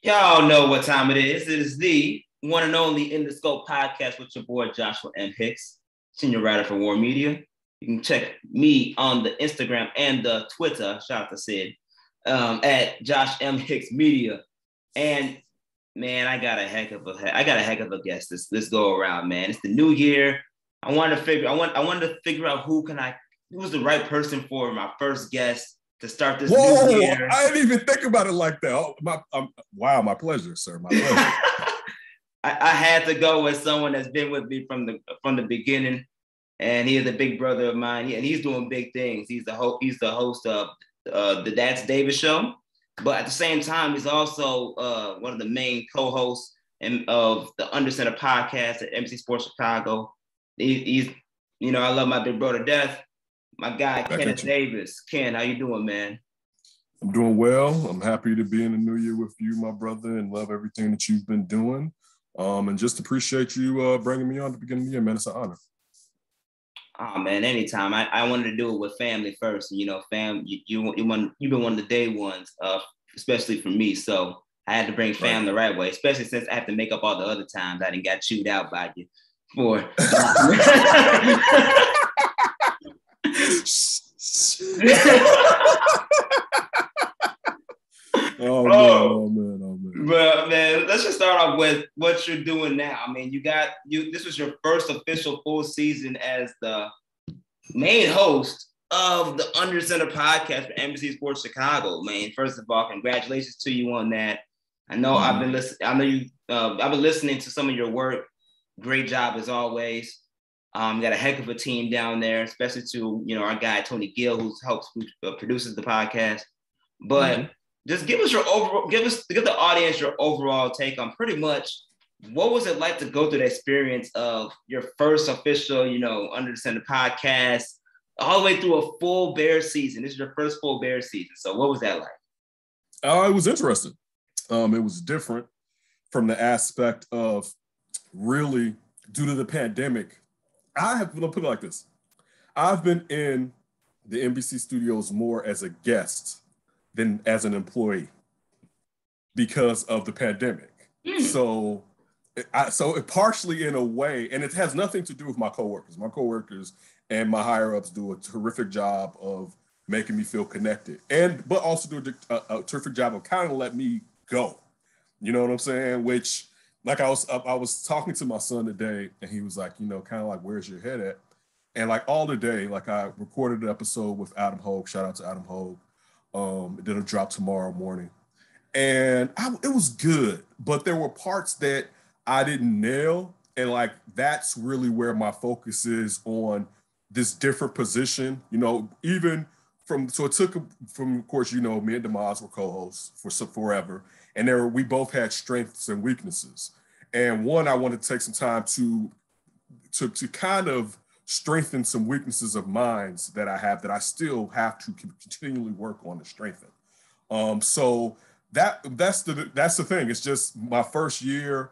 Y'all know what time it is. It is the one and only In the Scope podcast with your boy Joshua M. Hicks, senior writer for WARR Media. You can check me on the Instagram and the Twitter, shout out to Sid, at Josh M. Hicks Media. And man, I got a heck of a guest this go around, man. It's the new year. I wanted to figure out who's the right person for my first guest to start this new year. I didn't even think about it like that. Wow, my pleasure, sir. My pleasure. I had to go with someone that's been with me from the beginning, and he is a big brother of mine, and he's doing big things. He's the host of the That's Davis Show, but at the same time, he's also one of the main co-hosts of the Under Center podcast at MC Sports Chicago. He's I love my big brother to death. My guy, Kenneth Davis. Ken, how you doing, man? I'm doing well. I'm happy to be in the new year with you, my brother, and love everything that you've been doing. And just appreciate you bringing me on at the beginning of the year, man. It's an honor. Oh, man, anytime. I wanted to do it with family first. You've been one of the day ones, especially for me. So I had to bring family the right way, especially since I have to make up all the other times I didn't got chewed out by you for. Oh man. Well, man, let's just start off with what you're doing now. I mean, this was your first official full season as the main host of the Under Center podcast for NBC Sports Chicago. Man, first of all, congratulations to you on that. I know I've been listening to some of your work. Great job as always. Got a heck of a team down there, especially to our guy Tony Gill, who produces the podcast. But just give the audience your overall take on pretty much what was it like to go through the experience of your first official, Under the Center podcast, all the way through a full Bears season. This is your first full Bears season. So what was that like? It was interesting. It was different from the aspect of really due to the pandemic. I'll put it like this. I've been in the NBC studios more as a guest than as an employee because of the pandemic. So it partially in a way, and it has nothing to do with my coworkers. My coworkers and my higher ups do a terrific job of making me feel connected, but also do a terrific job of kind of let me go. You know what I'm saying? Which, like I was talking to my son today, and he was like, kind of like, where's your head at? And like all the day, like I recorded an episode with Adam Hogue. Shout out to Adam Hogue. It'll drop tomorrow morning. And it was good, but there were parts that I didn't nail. And like, that's really where my focus is on this different position, even it took from, of course, me and Demaz were co-hosts for forever. And we both had strengths and weaknesses. And one, I wanted to take some time to kind of strengthen some weaknesses of mine that I have that I still have to continually work on to strengthen. So that's the thing. It's just my first year.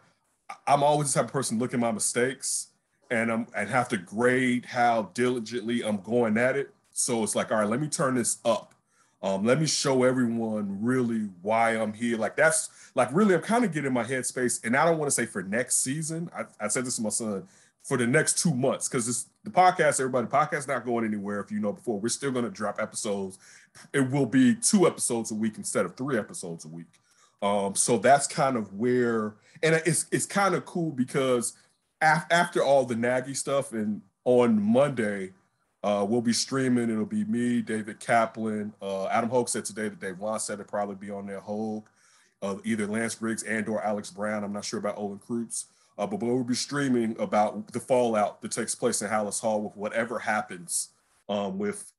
I'm always the type of person looking at my mistakes and have to grade how diligently I'm going at it. So it's like, all right, let me turn this up. Let me show everyone really why I'm here. Like that's like really, I'm kind of getting my headspace, and I don't want to say for next season. I said this to my son for the next 2 months because the podcast. Everybody, podcast not going anywhere. If you know before, we're still going to drop episodes. It will be 2 episodes a week instead of 3 episodes a week. So that's kind of where, and it's kind of cool because after all the Nagy stuff, and on Monday. We'll be streaming. It'll be me, David Kaplan. Adam Hogue said today that Dave Wan said it'll probably be on there. Hogue, either Lance Briggs and or Alex Brown. I'm not sure about Olin Krutz. But we'll be streaming about the fallout that takes place in Hallis Hall with whatever happens with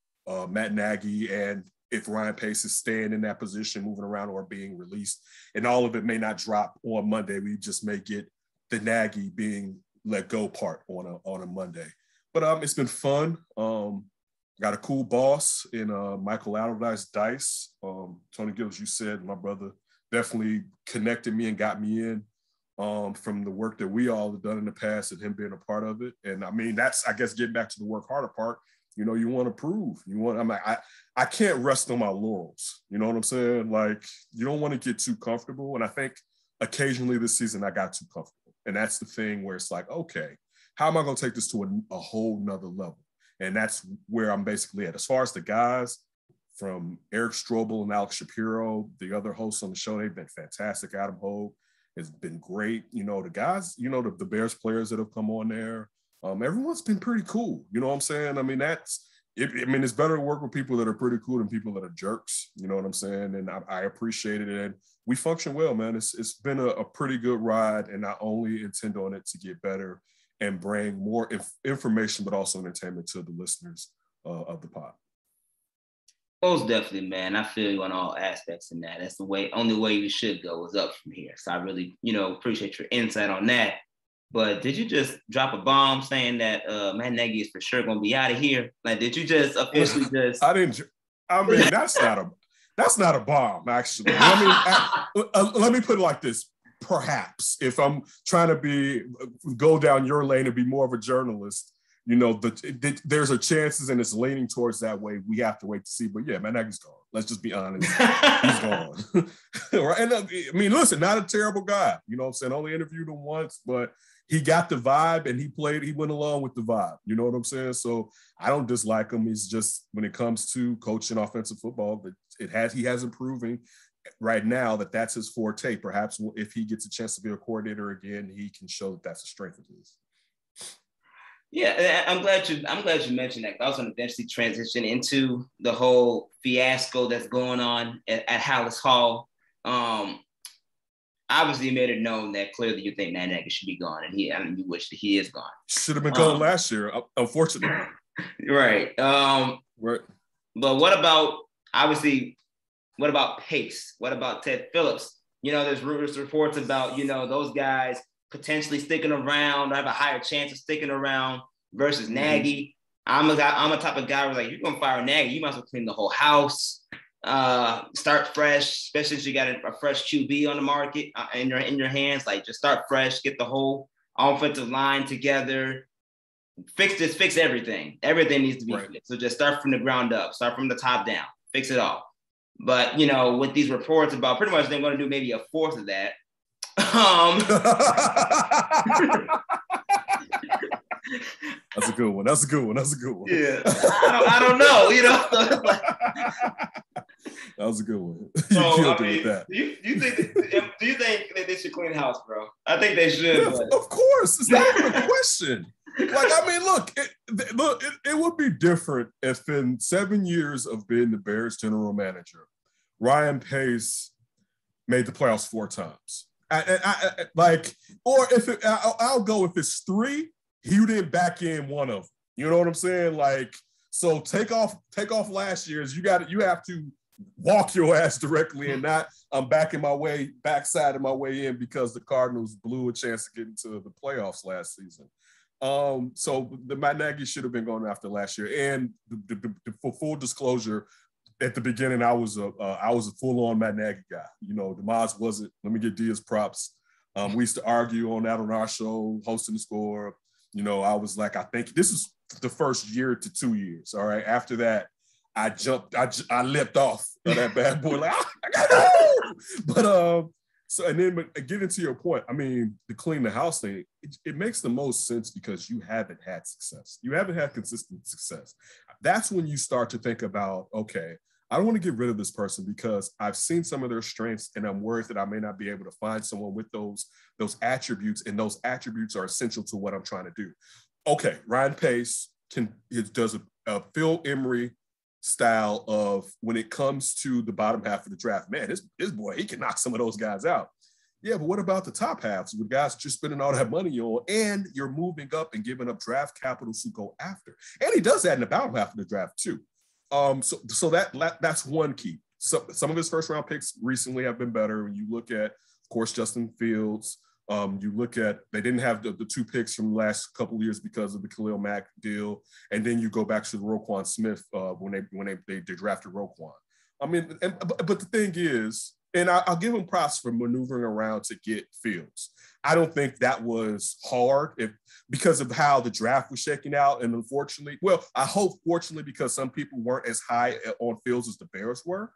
Matt Nagy, and if Ryan Pace is staying in that position, moving around, or being released. And all of it may not drop on Monday. We just may get the Nagy being let go part on a Monday. But it's been fun. Got a cool boss in Michael Allardyce Dice. Tony Gill, as you said, my brother, definitely connected me and got me in from the work that we all have done in the past and him being a part of it. And I mean, that's, I guess, getting back to the work harder part. You know, you want to prove. I'm like, I can't rest on my laurels. You know what I'm saying? Like, you don't want to get too comfortable. And I think occasionally this season I got too comfortable. And that's the thing where it's like, okay, how am I going to take this to a whole nother level? And that's where I'm basically at. As far as the guys, from Eric Strobel and Alex Shapiro, the other hosts on the show, they've been fantastic. Adam Hogue has been great. You know, the guys, you know, the Bears players that have come on there, everyone's been pretty cool. You know what I'm saying? I mean, it's better to work with people that are pretty cool than people that are jerks. You know what I'm saying? And I appreciate it. And we function well, man. It's been a pretty good ride, and I only intend on it to get better and bring more information, but also entertainment to the listeners of the pod. Most definitely, man. I feel you on all aspects in that. That's the only way you should go is up from here. So I really, appreciate your insight on that. But did you just drop a bomb saying that Matt Nagy is for sure going to be out of here? Like, did you just officially just? I didn't. I mean, that's not a bomb, actually. Let me put it like this. Perhaps if I'm trying to go down your lane and be more of a journalist, you know, there's a chances and it's leaning towards that way. We have to wait to see. But yeah, man, Nagy's gone. Let's just be honest. He's gone. Right? And I mean, listen, not a terrible guy. You know what I'm saying? Only interviewed him once, but he got the vibe and he went along with the vibe. You know what I'm saying? So I don't dislike him. He's just, when it comes to coaching offensive football, he hasn't proven right now that's his forte. Perhaps if he gets a chance to be a coordinator again, he can show that that's a strength of his. Yeah, I'm glad you mentioned that. I was going to eventually transition into the whole fiasco that's going on at Hallis Hall. Obviously, you made it known that clearly you think Matt Nagy should be gone, and you wish that he is gone. Should have been gone last year, unfortunately. Right. Right. But what about Pace? What about Ted Phillips? You know, there's reports about, those guys potentially sticking around or have a higher chance of sticking around versus Nagy. I'm a type of guy who's like, you're gonna fire Nagy, you might as well clean the whole house, start fresh, especially since you got a fresh QB on the market in your hands. Like, just start fresh, get the whole offensive line together, fix everything. Everything needs to be fixed. So just start from the ground up, start from the top down, fix it all. But with these reports about pretty much they're going to do maybe a fourth of that. That's a good one. Yeah, I don't know. That was a good one. So, with that. Do you think that they should clean house, bro? I think they should. Yeah, of course, it's not even a question. Like, I mean, look, it would be different if in 7 years of being the Bears general manager, Ryan Pace made the playoffs 4 times. I'll go if it's 3, he didn't back in one of them. You know what I'm saying? Like, so take off last year's. You have to walk your ass directly and not I'm backside of my way in because the Cardinals blew a chance to get into the playoffs last season. So the Matt Nagy should have been going after last year. And for full disclosure, at the beginning, I was a full-on Matt Nagy guy. DeMaz wasn't. Let me give Diaz props. We used to argue on that on our show, hosting the score. I was like, I think this is the first year to 2 years. All right. After that, I jumped. I leapt off of that bad boy. Like, I got to. But getting to your point, I mean, the clean the house thing, it makes the most sense because you haven't had success. You haven't had consistent success. That's when you start to think about, okay, I don't want to get rid of this person because I've seen some of their strengths and I'm worried that I may not be able to find someone with those attributes, and those attributes are essential to what I'm trying to do. Okay, Ryan Pace does a Phil Emery style of when it comes to the bottom half of the draft. Man, this boy, he can knock some of those guys out. Yeah, but what about the top halves with guys you're spending all that money on and you're moving up and giving up draft capital to go after? And he does that in the bottom half of the draft too. So that's one key. So some of his first round picks recently have been better. When you look at, of course, Justin Fields, you look at, they didn't have the 2 picks from the last couple of years because of the Khalil Mack deal. And then you go back to the Roquan Smith when they drafted Roquan. I mean, but the thing is, And I'll give him props for maneuvering around to get Fields. I don't think that was hard because of how the draft was shaking out. And unfortunately, well, I hope fortunately, because some people weren't as high on Fields as the Bears were.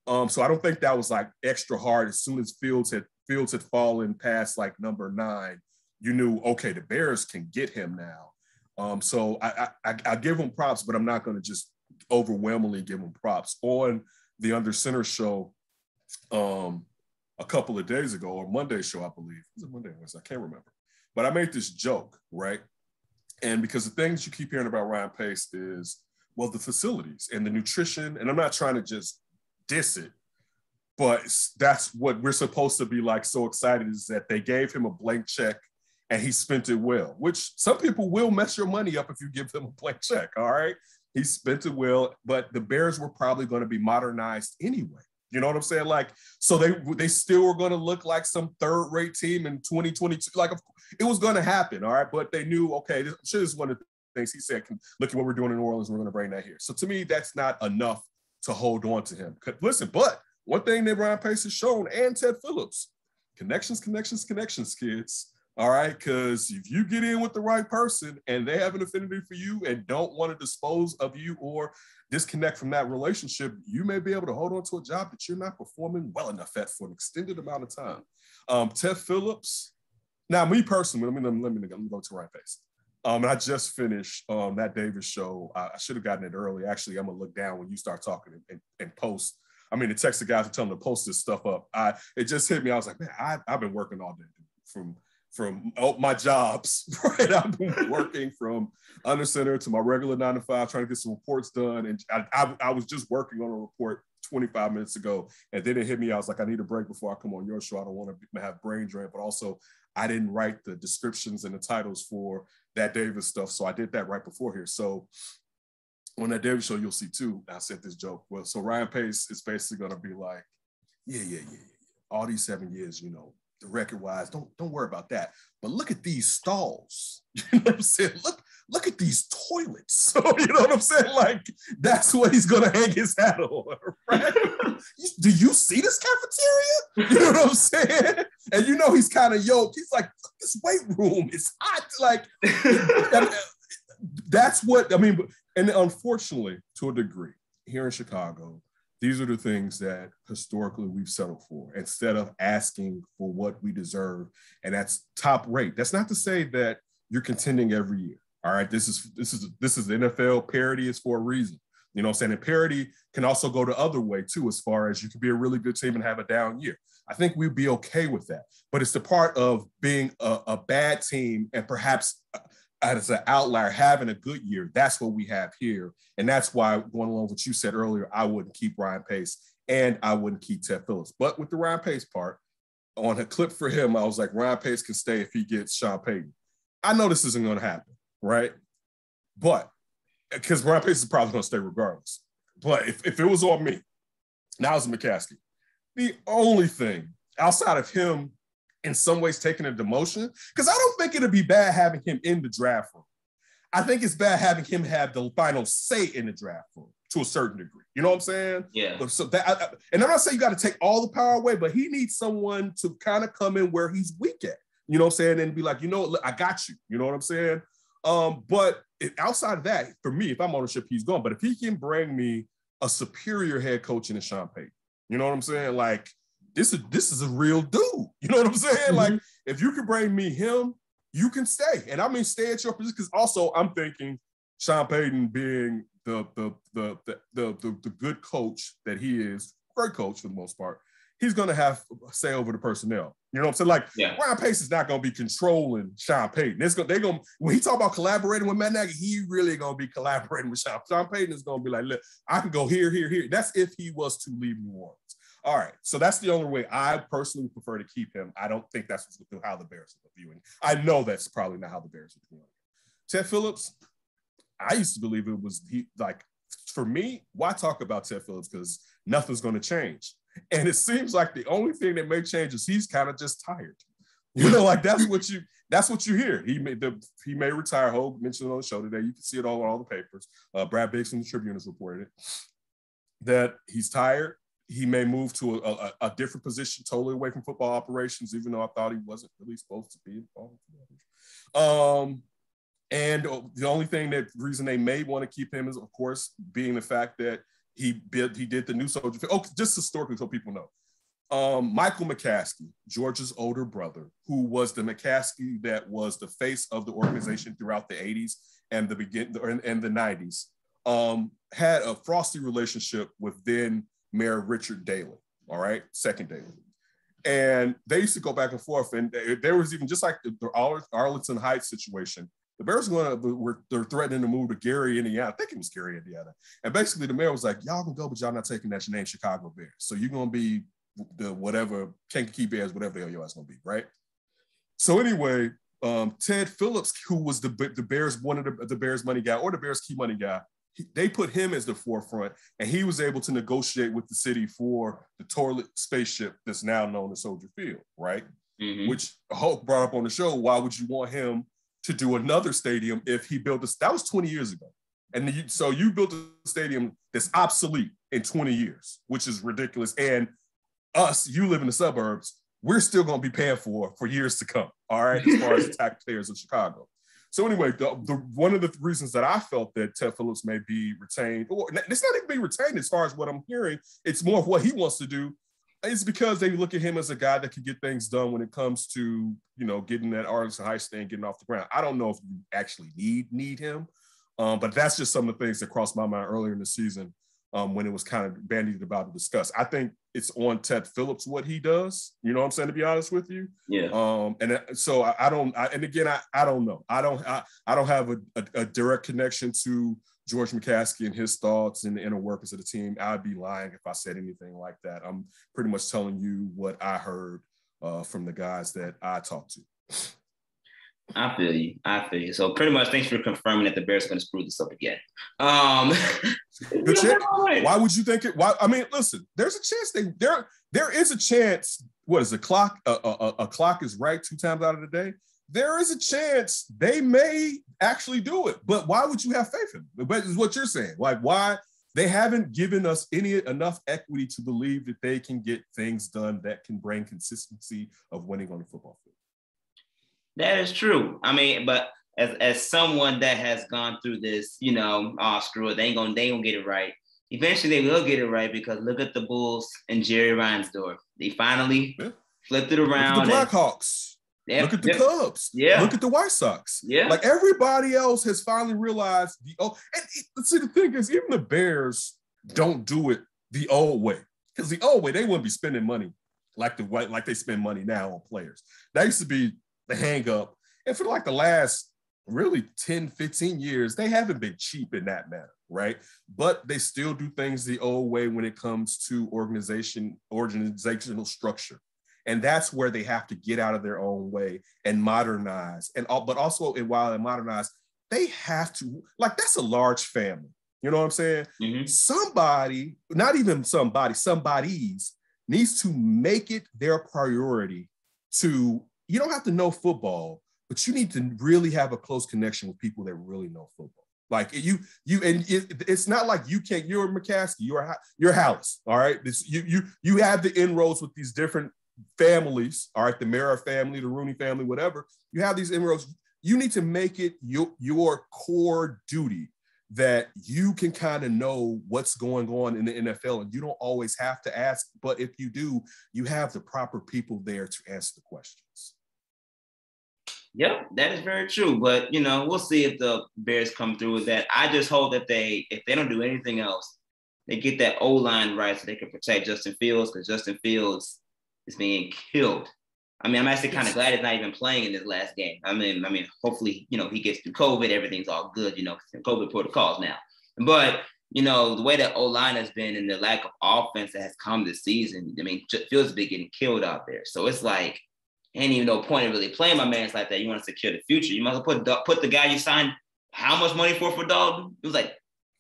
So I don't think that was like extra hard. As soon as Fields had fallen past like number 9, you knew, okay, the Bears can get him now. So I give him props, but I'm not going to just overwhelmingly give him props. On the Under Center show, a couple of days ago, or Monday show, I believe. Was it Monday? I can't remember. But I made this joke, right? And because the things you keep hearing about Ryan Pace is, well, the facilities and the nutrition, and I'm not trying to just diss it, but that's what we're supposed to be like so excited is that they gave him a blank check and he spent it well, which some people will mess your money up if you give them a blank check, all right? He spent it well, but the Bears were probably going to be modernized anyway. You know what I'm saying? Like, so they still were going to look like some third-rate team in 2022. Like, it was going to happen, all right? But they knew, okay, this is one of the things he said, look at what we're doing in New Orleans, we're going to bring that here. So to me, that's not enough to hold on to him. Listen, but one thing that Ryan Pace has shown, and Ted Phillips, connections, kids. All right, because if you get in with the right person and they have an affinity for you and don't want to dispose of you or disconnect from that relationship, you may be able to hold on to a job that you're not performing well enough at for an extended amount of time. Ted Phillips. Now, me personally, let me go to Ryan Pace. And I just finished that Davis show. I should have gotten it early. Actually, I'm gonna look down when you start talking and post. I mean, to text the guys to tell them to post this stuff up. It just hit me. I was like, man, I've been working all day from my jobs, right? I've been working from Under Center to my regular 9 to 5, trying to get some reports done. And I was just working on a report 25 minutes ago. And then it hit me. I was like, I need a break before I come on your show. I don't want to have brain drain, but also I didn't write the descriptions and the titles for that Davis stuff. So I did that right before here. So on that Davis show, you'll see too, I said this joke. Well, so Ryan Pace is basically going to be like, yeah. All these 7 years, you know, the record-wise, don't worry about that. But look at these stalls. You know what I'm saying? Look at these toilets. So, you know what I'm saying? Like, that's what he's going to hang his hat on, right? Do you see this cafeteria? You know what I'm saying? And you know he's kind of yoked. He's like, this weight room is hot. Like, that's what, I mean, and unfortunately, to a degree, here in Chicago, these are the things that historically we've settled for instead of asking for what we deserve. And that's top rate. That's not to say that you're contending every year. All right. This is the NFL. Parity is for a reason. You know what I'm saying? And parity can also go the other way too, as far as you can be a really good team and have a down year. I think we'd be okay with that. But it's the part of being a bad team and perhaps as an outlier having a good year. That's what we have here. And that's why, going along with what you said earlier, I wouldn't keep Ryan Pace and I wouldn't keep Ted Phillips. But with the Ryan Pace part, on a clip for him, I was like, Ryan Pace can stay if he gets Sean Payton. I know this isn't going to happen, right? But because Ryan Pace is probably going to stay regardless. But if it was on me, now it's McCaskey. The only thing outside of him in some ways taking a demotion, because I don't think it'd be bad having him in the draft room. I think it's bad having him have the final say in the draft room to a certain degree. You know what I'm saying? Yeah. So that, and I'm not saying you got to take all the power away, but he needs someone to kind of come in where he's weak at. You know what I'm saying? And be like, you know, look, I got you. You know what I'm saying? But outside of that, for me, if I'm ownership, he's gone. But if he can bring me a superior head coach in the Sean Payton, you know what I'm saying? Like, this is a real dude. You know what I'm saying? Mm-hmm. Like, if you can bring me him, you can stay. And I mean, stay at your position. Because also, I'm thinking Sean Payton being the good coach that he is, great coach for the most part, he's going to have say over the personnel. You know what I'm saying? Like, Ryan Pace is not going to be controlling Sean Payton. When he talk about collaborating with Matt Nagy, he really going to be collaborating with Sean. Sean Payton is going to be like, look, I can go here. That's if he was to leave New Orleans. All right, so that's the only way I personally prefer to keep him. I don't think that's how the Bears are viewing. I know that's probably not how the Bears are viewing. Ted Phillips, I used to believe it was for me, why talk about Ted Phillips? Because nothing's going to change. And it seems like the only thing that may change is he's kind of just tired. You know, like that's what you hear. He may retire. Hogue mentioned it on the show today. You can see it all the papers. Brad Biggs from the Tribune has reported it, that he's tired. he may move to a different position, totally away from football operations, even though I thought he wasn't really supposed to be involved. And the only reason they may want to keep him is, of course, being the fact that he did the new soldier. Oh, just historically, so people know. Michael McCaskey, George's older brother, who was the McCaskey that was the face of the organization throughout the 80s and the 90s, had a frosty relationship with then Mayor Richard Daley, all right, second Daley. And they used to go back and forth. And there was even just like the Arlington Heights situation. The Bears they're threatening to move to Gary, Indiana. I think it was Gary, Indiana. And basically the mayor was like, y'all can go, but y'all not taking that name Chicago Bears. So you're going to be the whatever, Kankakee Bears, whatever the hell your ass going to be, right? So anyway, Ted Phillips, who was the Bears, one of the Bears money guy or the Bears key money guy, they put him as the forefront, and he was able to negotiate with the city for the toilet spaceship that's now known as Soldier Field, right? Mm-hmm. Which Hulk brought up on the show. Why would you want him to do another stadium if he built this? That was 20 years ago. And so you built a stadium that's obsolete in 20 years, which is ridiculous. And you live in the suburbs, we're still going to be paying for years to come, all right, as far as the taxpayers of Chicago. So anyway, one of the reasons that I felt that Ted Phillips may be retained, or it's not even being retained as far as what I'm hearing, it's more of what he wants to do, is because they look at him as a guy that can get things done when it comes to, getting that Arlington Heights thing, getting off the ground. I don't know if you actually need him, but that's just some of the things that crossed my mind earlier in the season when it was kind of bandied about to discuss. I think it's on Ted Phillips what he does. You know what I'm saying, to be honest with you? Yeah. And so I don't know. I don't have a direct connection to George McCaskey and his thoughts and the inner workings of the team. I'd be lying if I said anything like that. I'm pretty much telling you what I heard from the guys that I talked to. I feel you. So pretty much, thanks for confirming that the Bears are going to screw this up again. Why would you think it? Why? I mean, listen. There's a chance there is a chance. What is a clock? A clock is right 2 times out of the day. There is a chance they may actually do it. But why would you have faith in them? But is what you're saying. Like, why they haven't given us enough equity to believe that they can get things done that can bring consistency of winning on the football field. That is true. I mean, but as someone that has gone through this, screw it, they ain't gonna get it right. Eventually, they will get it right because look at the Bulls and Jerry Reinsdorf. They finally flipped it around. Look at the Blackhawks. Look at the Cubs. Yeah. Look at the White Sox. Yeah. Like everybody else has finally realized see, the thing is, even the Bears don't do it the old way. Because the old way, they wouldn't be spending money like they spend money now on players. That used to be the hang up. And for like the last really 10, 15 years, they haven't been cheap in that manner, right? But they still do things the old way when it comes to organizational structure. And that's where they have to get out of their own way and modernize. But also, while they modernize, they have to, like, that's a large family. You know what I'm saying? Mm-hmm. Somebody, not even somebody's needs to make it their priority to, you don't have to know football, but you need to really have a close connection with people that really know football. Like it's not like you can't. You're McCaskey. You're Hallis. All right. You have the inroads with these different families. All right, the Mara family, the Rooney family, whatever. You have these inroads. You need to make it your core duty that you can kind of know what's going on in the NFL, and you don't always have to ask. But if you do, you have the proper people there to answer the questions. Yep, that is very true. But, we'll see if the Bears come through with that. I just hope that if they don't do anything else, they get that O-line right so they can protect Justin Fields, because Justin Fields is being killed. I mean, I'm actually kind of glad he's not even playing in this last game. I mean, hopefully, he gets through COVID, everything's all good, COVID protocols now. But, the way that O-line has been and the lack of offense that has come this season, I mean, Fields has been getting killed out there. So it's like, ain't even no point in really playing my man's like that. You want to secure the future. You must have put the guy you signed how much money for Dalton? It was like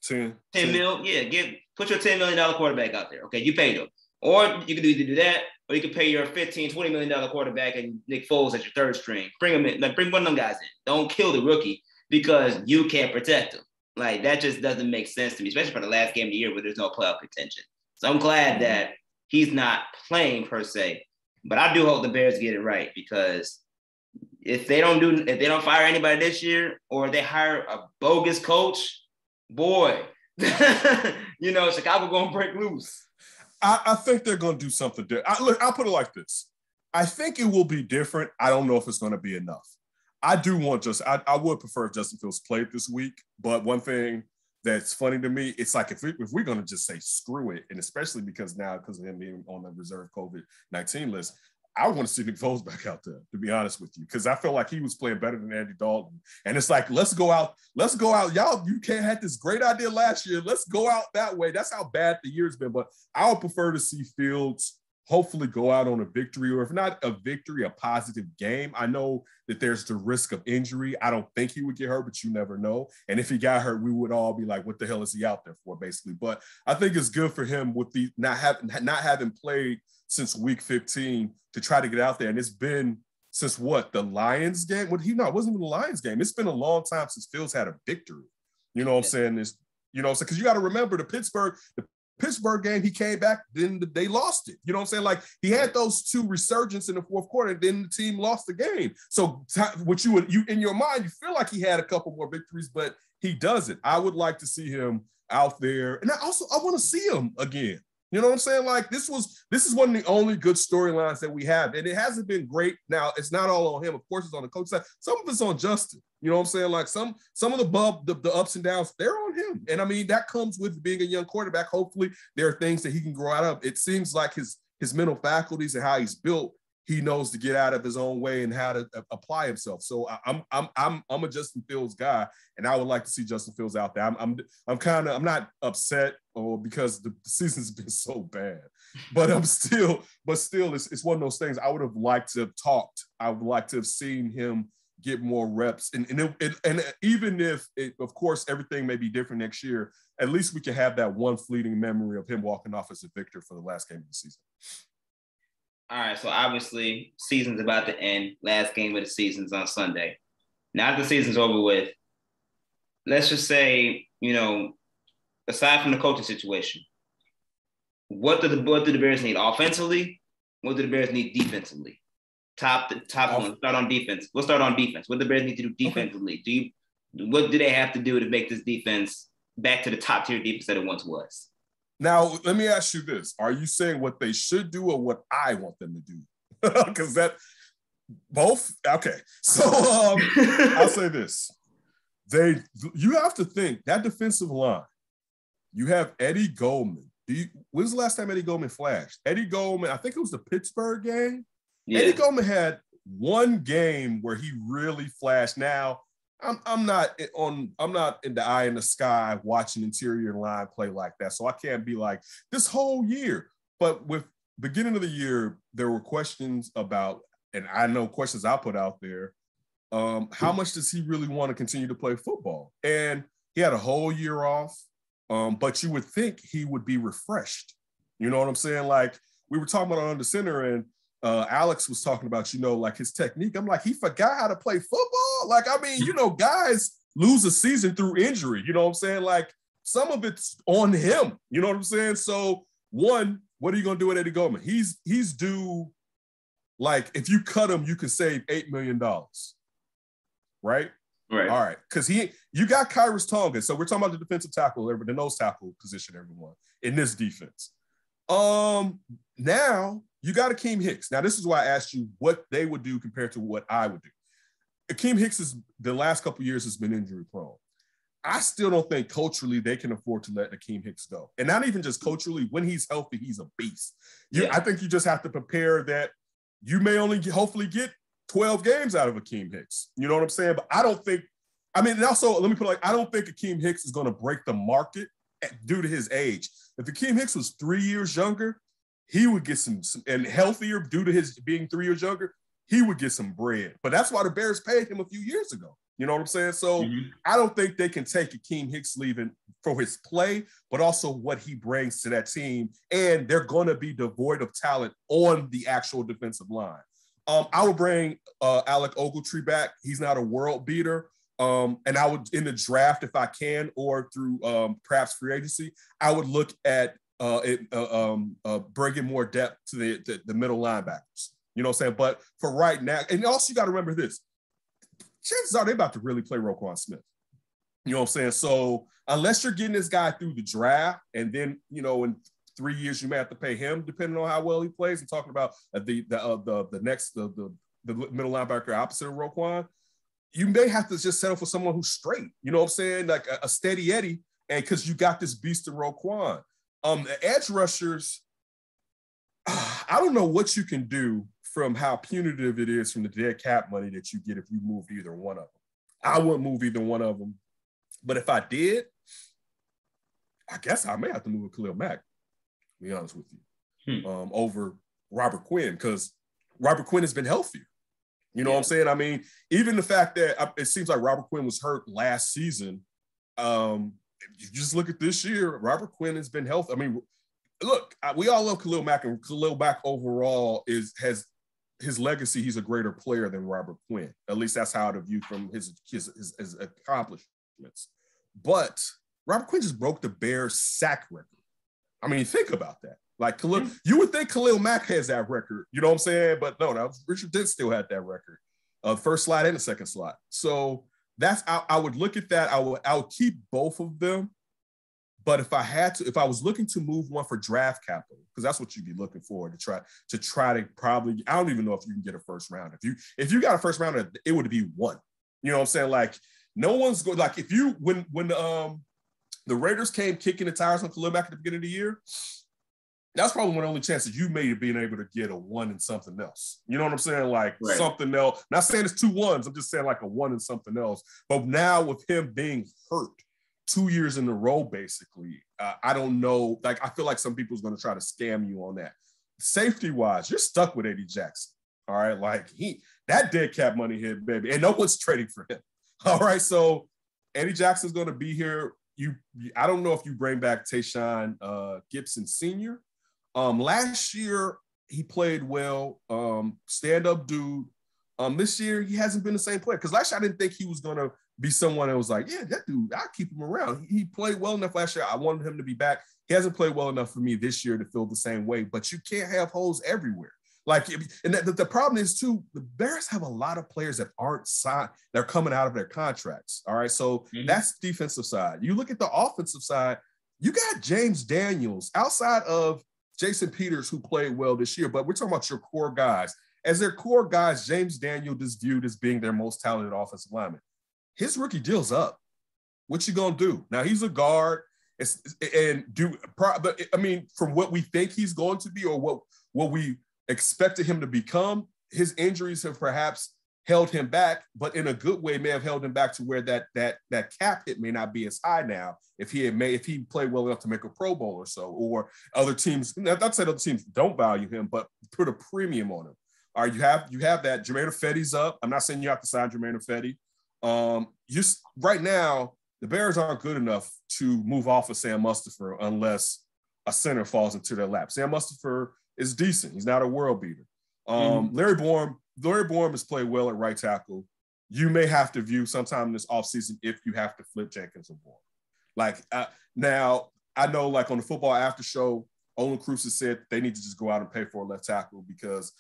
10 mil. Yeah, put your $10 million quarterback out there. Okay, you paid him. Or you could either do that, or you could pay your $15, $20 million quarterback and Nick Foles as your third string. Bring him in. Like, bring one of them guys in. Don't kill the rookie because you can't protect him. Like, that just doesn't make sense to me, especially for the last game of the year where there's no playoff contention. So I'm glad that he's not playing per se. But I do hope the Bears get it right, because if they don't fire anybody this year, or they hire a bogus coach, boy, Chicago gonna break loose. I think they're gonna do something different. Look, I'll put it like this. I think it will be different. I don't know if it's gonna be enough. I would prefer if Justin Fields played this week, but one thing that's funny to me, it's like if we're going to just say screw it, and especially because of him being on the reserve COVID-19 list, I want to see Nick Foles back out there, to be honest with you, because I feel like he was playing better than Andy Dalton. And it's like, let's go out. Y'all, you can't have this great idea last year. Let's go out that way. That's how bad the year's been. But I would prefer to see Fields hopefully go out on a victory, or if not a victory, a positive game. I know that there's the risk of injury. I don't think he would get hurt, but you never know. And if he got hurt, we would all be like, what the hell is he out there for, basically? But I think it's good for him with the not having played since week 15 to try to get out there. And it's been since what, the Lions game? It wasn't even the Lions game. It's been a long time since Fields had a victory. You know what I'm saying? Because you got to remember the Pittsburgh game, he came back, then they lost it. You know what I'm saying? Like, he had those two resurgence in the fourth quarter, and then the team lost the game. So what you in your mind, you feel like he had a couple more victories, but he doesn't. I would like to see him out there. And I want to see him again. You know what I'm saying? Like, this is one of the only good storylines that we have. And it hasn't been great. Now, it's not all on him. Of course, it's on the coach side. Some of it's on Justin. You know what I'm saying? Like, some of the ups and downs, they're on him. And I mean, that comes with being a young quarterback. Hopefully there are things that he can grow out of. It seems like his mental faculties and how he's built, he knows to get out of his own way and how to apply himself. So I'm a Justin Fields guy, and I would like to see Justin Fields out there. I'm not upset because the season's been so bad, but it's one of those things. I would have liked to have talked. I would like to have seen him get more reps, and even if of course everything may be different next year, at least we can have that one fleeting memory of him walking off as a victor for the last game of the season. All right, so obviously season's about to end. Last game of the season's on Sunday. Now that the season's over with, let's just say, aside from the coaching situation, what do the Bears need offensively? What do the Bears need defensively? Top one. Start on defense. We'll start on defense. What do the Bears need to do defensively? Okay. What do they have to do to make this defense back to the top tier defense that it once was? Now, let me ask you this. Are you saying what they should do or what I want them to do? Because that both? Okay. So I'll say this. You have to think that defensive line, you have Eddie Goldman. When's the last time Eddie Goldman flashed? Eddie Goldman, I think it was the Pittsburgh game. Yeah. Eddie Goldman had one game where he really flashed. Now, I'm not in the eye in the sky watching interior line play like that. So I can't be like this whole year. But with beginning of the year, there were questions about, and I know questions I put out there. How much does he really want to continue to play football? And he had a whole year off. But you would think he would be refreshed. You know what I'm saying? Like, we were talking about on the center, and Alex was talking about, like his technique. I'm like, he forgot how to play football. Like, I mean, guys lose a season through injury. You know what I'm saying? Like, some of it's on him. You know what I'm saying? So, one, what are you going to do with Eddie Goldman? He's due, like, if you cut him, you could save $8 million. Right? Right. All right. Because you got Kyrus Tonga. So we're talking about the defensive tackle, the nose tackle position, everyone, in this defense. Now you got Akeem Hicks. Now, this is why I asked you what they would do compared to what I would do. Akeem Hicks the last couple of years has been injury prone. I still don't think culturally they can afford to let Akeem Hicks go. And not even just culturally, when he's healthy, he's a beast. I think you just have to prepare that you may only hopefully get 12 games out of Akeem Hicks. You know what I'm saying? But I don't think, and also let me put it like, I don't think Akeem Hicks is going to break the market due to his age. If Akeem Hicks was 3 years younger, he would get some and healthier due to his being 3 years younger, he would get some bread. But that's why the Bears paid him a few years ago. You know what I'm saying? So I don't think they can take Akeem Hicks leaving for his play, but also what he brings to that team. And they're going to be devoid of talent on the actual defensive line. I would bring Alec Ogletree back. He's not a world beater. And I would, in the draft, if I can, or through perhaps free agency, I would look at bringing more depth to the middle linebackers. You know what I'm saying? But for right now, and also you got to remember this, chances are they're about to really play Roquan Smith. You know what I'm saying? So unless you're getting this guy through the draft, and then, you know, in 3 years you may have to pay him depending on how well he plays. I'm talking about the middle linebacker opposite of Roquan. You may have to just settle for someone who's straight. You know what I'm saying? Like a steady Eddie, and because you got this beast in Roquan. The edge rushers, I don't know what you can do from how punitive it is from the dead cap money that you get if you move either one of them. I wouldn't move either one of them. But if I did, I guess I may have to move Khalil Mack, to be honest with you, over Robert Quinn, because Robert Quinn has been healthier. You know what I'm saying? I mean, even the fact that it seems like Robert Quinn was hurt last season, you just look at this year, Robert Quinn has been healthy. I mean, look, we all love Khalil Mack, and Khalil Mack overall has his legacy. He's a greater player than Robert Quinn. At least that's how I view from his accomplishments. But Robert Quinn just broke the Bears sack record. I mean, think about that. Like, you would think Khalil Mack has that record, you know what I'm saying? But no, Richard Dent still had that record, first slot and the second slot. So that's, I would look at that. I would keep both of them. But if I was looking to move one for draft capital, because that's what you'd be looking for to try to probably, I don't even know if you can get a first round. If you got a first rounder, it would be one. You know what I'm saying? Like, no one's going, like, if you, when the Raiders came kicking the tires on Khalil Mack at the beginning of the year, that's probably one of the only chances you may have been able to get a one and something else. You know what I'm saying? Like, right. Something else. Not saying it's 2 1s. I'm just saying like a one and something else. But now with him being hurt 2 years in a row, basically, I don't know. Like, I feel like some people's going to try to scam you on that. Safety-wise, you're stuck with Eddie Jackson. All right? Like, that dead cap money hit, baby. And no one's trading for him. All right? So Eddie Jackson's going to be here. I don't know if you bring back Tayshaun Gibson Sr. Last year, he played well, stand-up dude. This year, he hasn't been the same player. Because last year, I didn't think he was going to be someone that was like, yeah, that dude, I'll keep him around. He played well enough last year. I wanted him to be back. He hasn't played well enough for me this year to feel the same way. But you can't have holes everywhere. Like, and the problem is, too, the Bears have a lot of players that aren't signed. They're coming out of their contracts. All right, so that's the defensive side. You look at the offensive side, you got James Daniels outside of Jason Peters, who played well this year, but we're talking about your core guys. As their core guys, James Daniels is viewed as being their most talented offensive lineman. His rookie deal's up. What you gonna do? Now he's a guard, but I mean, from what we think he's going to be, or what we expected him to become, his injuries have perhaps held him back, but in a good way, may have held him back to where that cap hit may not be as high now if he played well enough to make a Pro Bowl or so, or other teams. Not saying other teams don't value him, but put a premium on him. All right, you have that. Jermaine Ifedi's up. I'm not saying you have to sign Jermaine Ifedi. Just right now, the Bears aren't good enough to move off of Sam Mustipher unless a center falls into their lap. Sam Mustipher is decent. He's not a world beater. Larry Bourne has played well at right tackle. You may have to view sometime in this offseason if you have to flip Jenkins and Bourne. Like, now, I know, like, on the Football After Show, Olin Cruz has said they need to just go out and pay for a left tackle because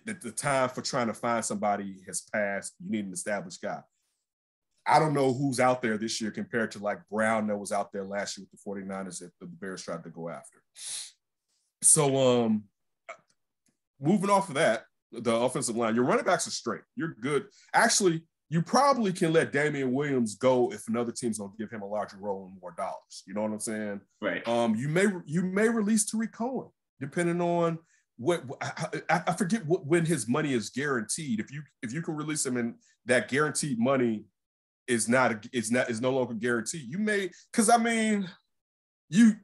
the time for trying to find somebody has passed. You need an established guy. I don't know who's out there this year compared to, like, Brown that was out there last year with the 49ers that the Bears tried to go after. So, moving off of that, the offensive line, your running backs are straight. You're good. Actually, you probably can let Damian Williams go if another team's going to give him a larger role and more dollars. You know what I'm saying? Right. You may release Tariq Cohen, depending on what I forget when his money is guaranteed. If you can release him and that guaranteed money is no longer guaranteed, you may, because I mean, you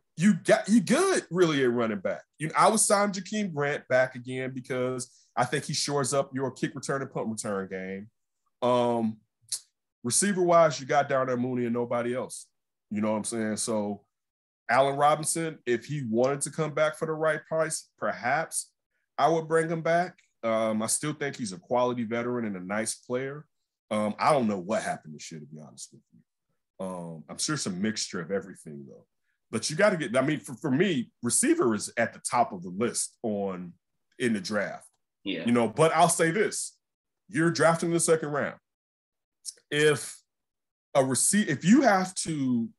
good really at running back. I would sign Jakeem Grant back again because I think he shores up your kick return and punt return game. Receiver wise, you got Darnell Mooney and nobody else. You know what I'm saying? So Allen Robinson, if he wanted to come back for the right price, perhaps I would bring him back. I still think he's a quality veteran and a nice player. I don't know what happened this year, to be honest with you. I'm sure it's a mixture of everything, though. But you got to get, I mean, for me, receiver is at the top of the list in the draft. Yeah. You know, but I'll say this. You're drafting in the second round. If you have to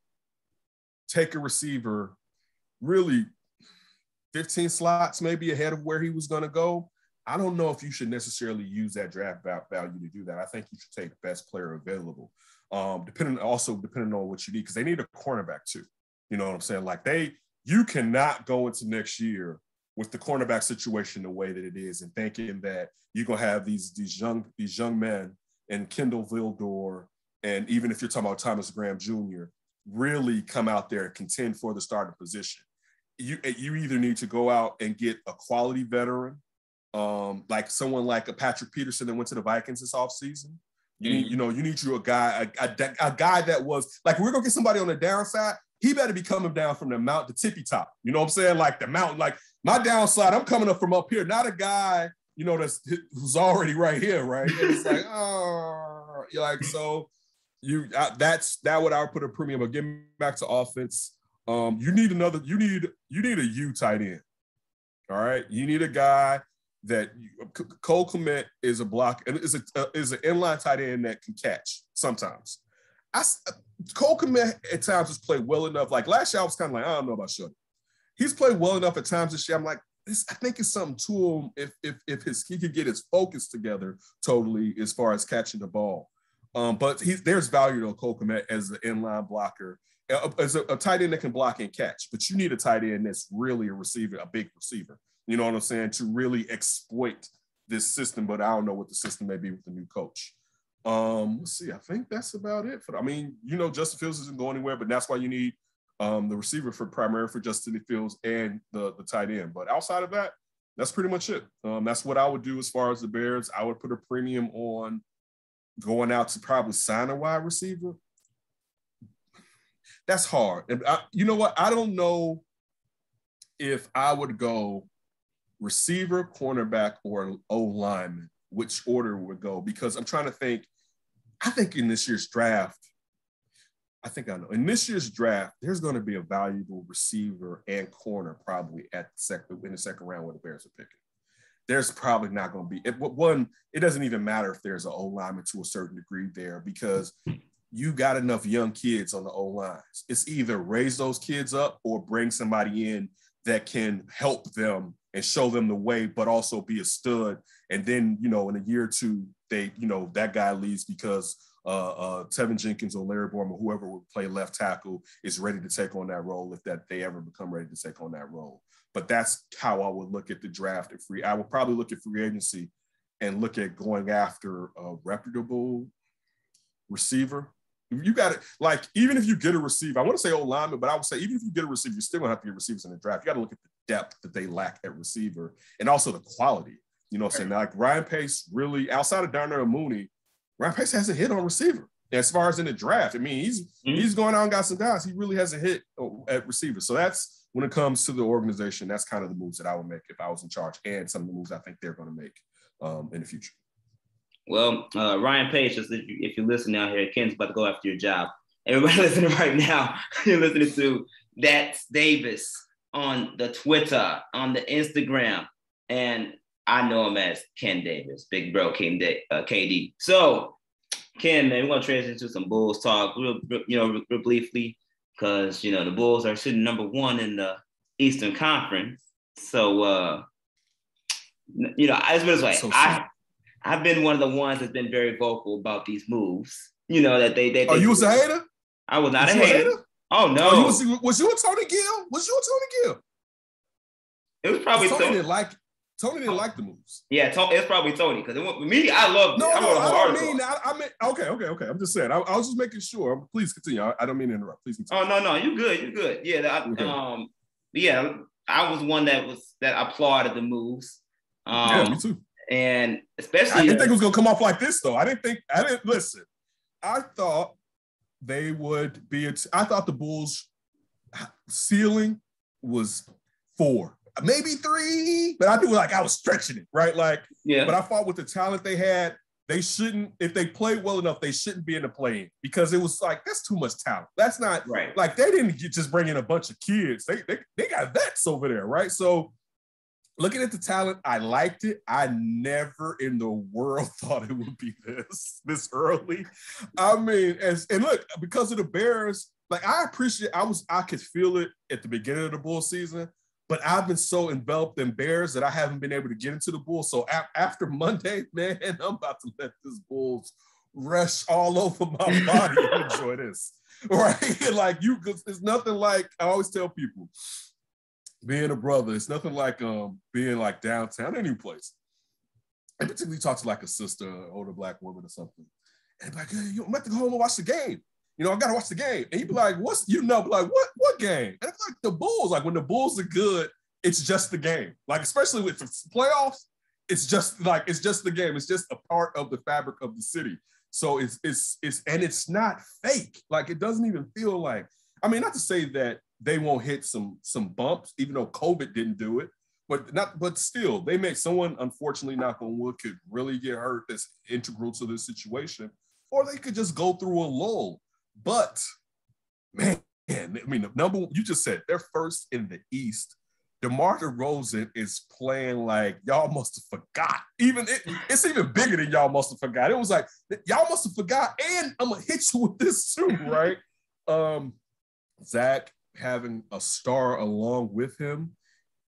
take a receiver really 15 slots maybe ahead of where he was going to go, I don't know if you should necessarily use that draft value to do that. I think you should take best player available, depending on what you need, because they need a cornerback too. You know what I'm saying? Like you cannot go into next year with the cornerback situation the way that it is and thinking that you're going to have these young men and Kendall Vildor, and even if you're talking about Thomas Graham Jr., really come out there and contend for the starting position. You either need to go out and get a quality veteran, like someone like a Patrick Peterson that went to the Vikings this offseason. You need a guy that was like, we're gonna get somebody on the downside. He better be coming down from the tippy top. You know what I'm saying? Like the mountain, like my downside, I'm coming up from up here, not a guy, who's already right here, right? And it's like, oh, you're like, so that's what I would put a premium. But getting back to offense, you need a U tight end. All right. You need a guy that Cole Kmet is a block and is an inline tight end that can catch sometimes. Cole Kmet at times has played well enough. Like last year, I was kind of like, I don't know about Shuddy. He's played well enough at times this year. I'm like, I think it's something to him if he could get his focus together totally as far as catching the ball. But there's value to Cole Kmet as an inline blocker, as a tight end that can block and catch. But you need a tight end that's really a big receiver. You know what I'm saying? To really exploit this system. But I don't know what the system may be with the new coach. Let's see. I think that's about it. Justin Fields isn't going anywhere, but that's why you need the receiver primarily for Justin Fields and the tight end. But outside of that, that's pretty much it. That's what I would do as far as the Bears. I would put a premium on going out to probably sign a wide receiver. That's hard. And you know what? I don't know if I would go receiver, cornerback, or O-lineman, which order would go, because I'm trying to think. I think in this year's draft, in this year's draft, there's going to be a valuable receiver and corner probably in the second round where the Bears are picking. There's probably not going to be it doesn't even matter if there's an O-lineman to a certain degree there, because you got enough young kids on the O-lines. It's either raise those kids up or bring somebody in that can help them and show them the way, but also be a stud. And then, in a year or two, that guy leaves because Tevin Jenkins or Larry Bourne or whoever would play left tackle is ready to take on that role if they ever become ready to take on that role. But that's how I would look at the draft. I would probably look at free agency and look at going after a reputable receiver. You got it. Like, even if you get a receiver, I want to say O-lineman, but I would say even if you get a receiver, you're still going to have to get receivers in the draft. You got to look at the depth that they lack at receiver and also the quality. You know what I'm saying? Like Ryan Pace really, outside of Darnell Mooney, Ryan Pace hasn't hit on receiver as far as in the draft. I mean, he's going out and got some guys. He really hasn't hit at receiver. So that's, when it comes to the organization, that's kind of the moves that I would make if I was in charge, and some of the moves I think they're going to make in the future. Well, Ryan Pace, if you listen out here, Ken's about to go after your job. Everybody listening right now, you're listening to That's Davis on the Twitter, on the Instagram, and I know him as Ken Davis, big bro, KD. So, Ken, man, we're going to transition to some Bulls talk real briefly, because, the Bulls are sitting number 1 in the Eastern Conference. So, as well as like, I've been one of the ones that's been very vocal about these moves. That they Oh, you was a hater? I was not a hater. Oh, no. Oh, was you a Tony Gill? It was probably Tony. Tony didn't like the moves. Yeah, it's probably Tony, because me, I love it. I mean, okay. I'm just saying. I was just making sure. Please continue. I don't mean to interrupt. Please continue. Oh, no, you're good. Yeah, I was one that applauded the moves. Yeah, me too. And especially, I didn't think it was gonna come off like this, though. I didn't listen. I thought they would be. I thought the Bulls' ceiling was 4. Maybe 3, but I was stretching it, right? Like, yeah. But I thought with the talent they had, they shouldn't, if they play well enough, they shouldn't be in the play-in because it was like, that's too much talent. That's not right. Like they didn't just bring in a bunch of kids. They got vets over there, right? So looking at the talent, I liked it. I never in the world thought it would be this early. I mean, and look, because of the Bears, like I could feel it at the beginning of the Bull season, but I've been so enveloped in Bears that I haven't been able to get into the Bulls. So after Monday, man, I'm about to let this Bulls rush all over my body and enjoy this, right? Like it's nothing like, I always tell people, being a brother, it's nothing like being like downtown, any place. And particularly talk to like a sister, or older Black woman or something. And be like, hey, you have to go home and watch the game. You know, I gotta watch the game. And you'd be like, what game? And it's like the Bulls. Like when the Bulls are good, it's just the game. Like, especially with the playoffs, it's just the game. It's just a part of the fabric of the city. So it's not fake. Like it doesn't even feel like, I mean, not to say that they won't hit some bumps, even though COVID didn't do it, but still, they make someone, unfortunately, knock on wood, could really get hurt that's integral to this situation, or they could just go through a lull. But man, I mean, you just said they're first in the East. DeMar DeRozan is playing like y'all must have forgot. It's even bigger than y'all must have forgot. It was like y'all must have forgot, and I'm gonna hit you with this too, right? Zach having a star along with him,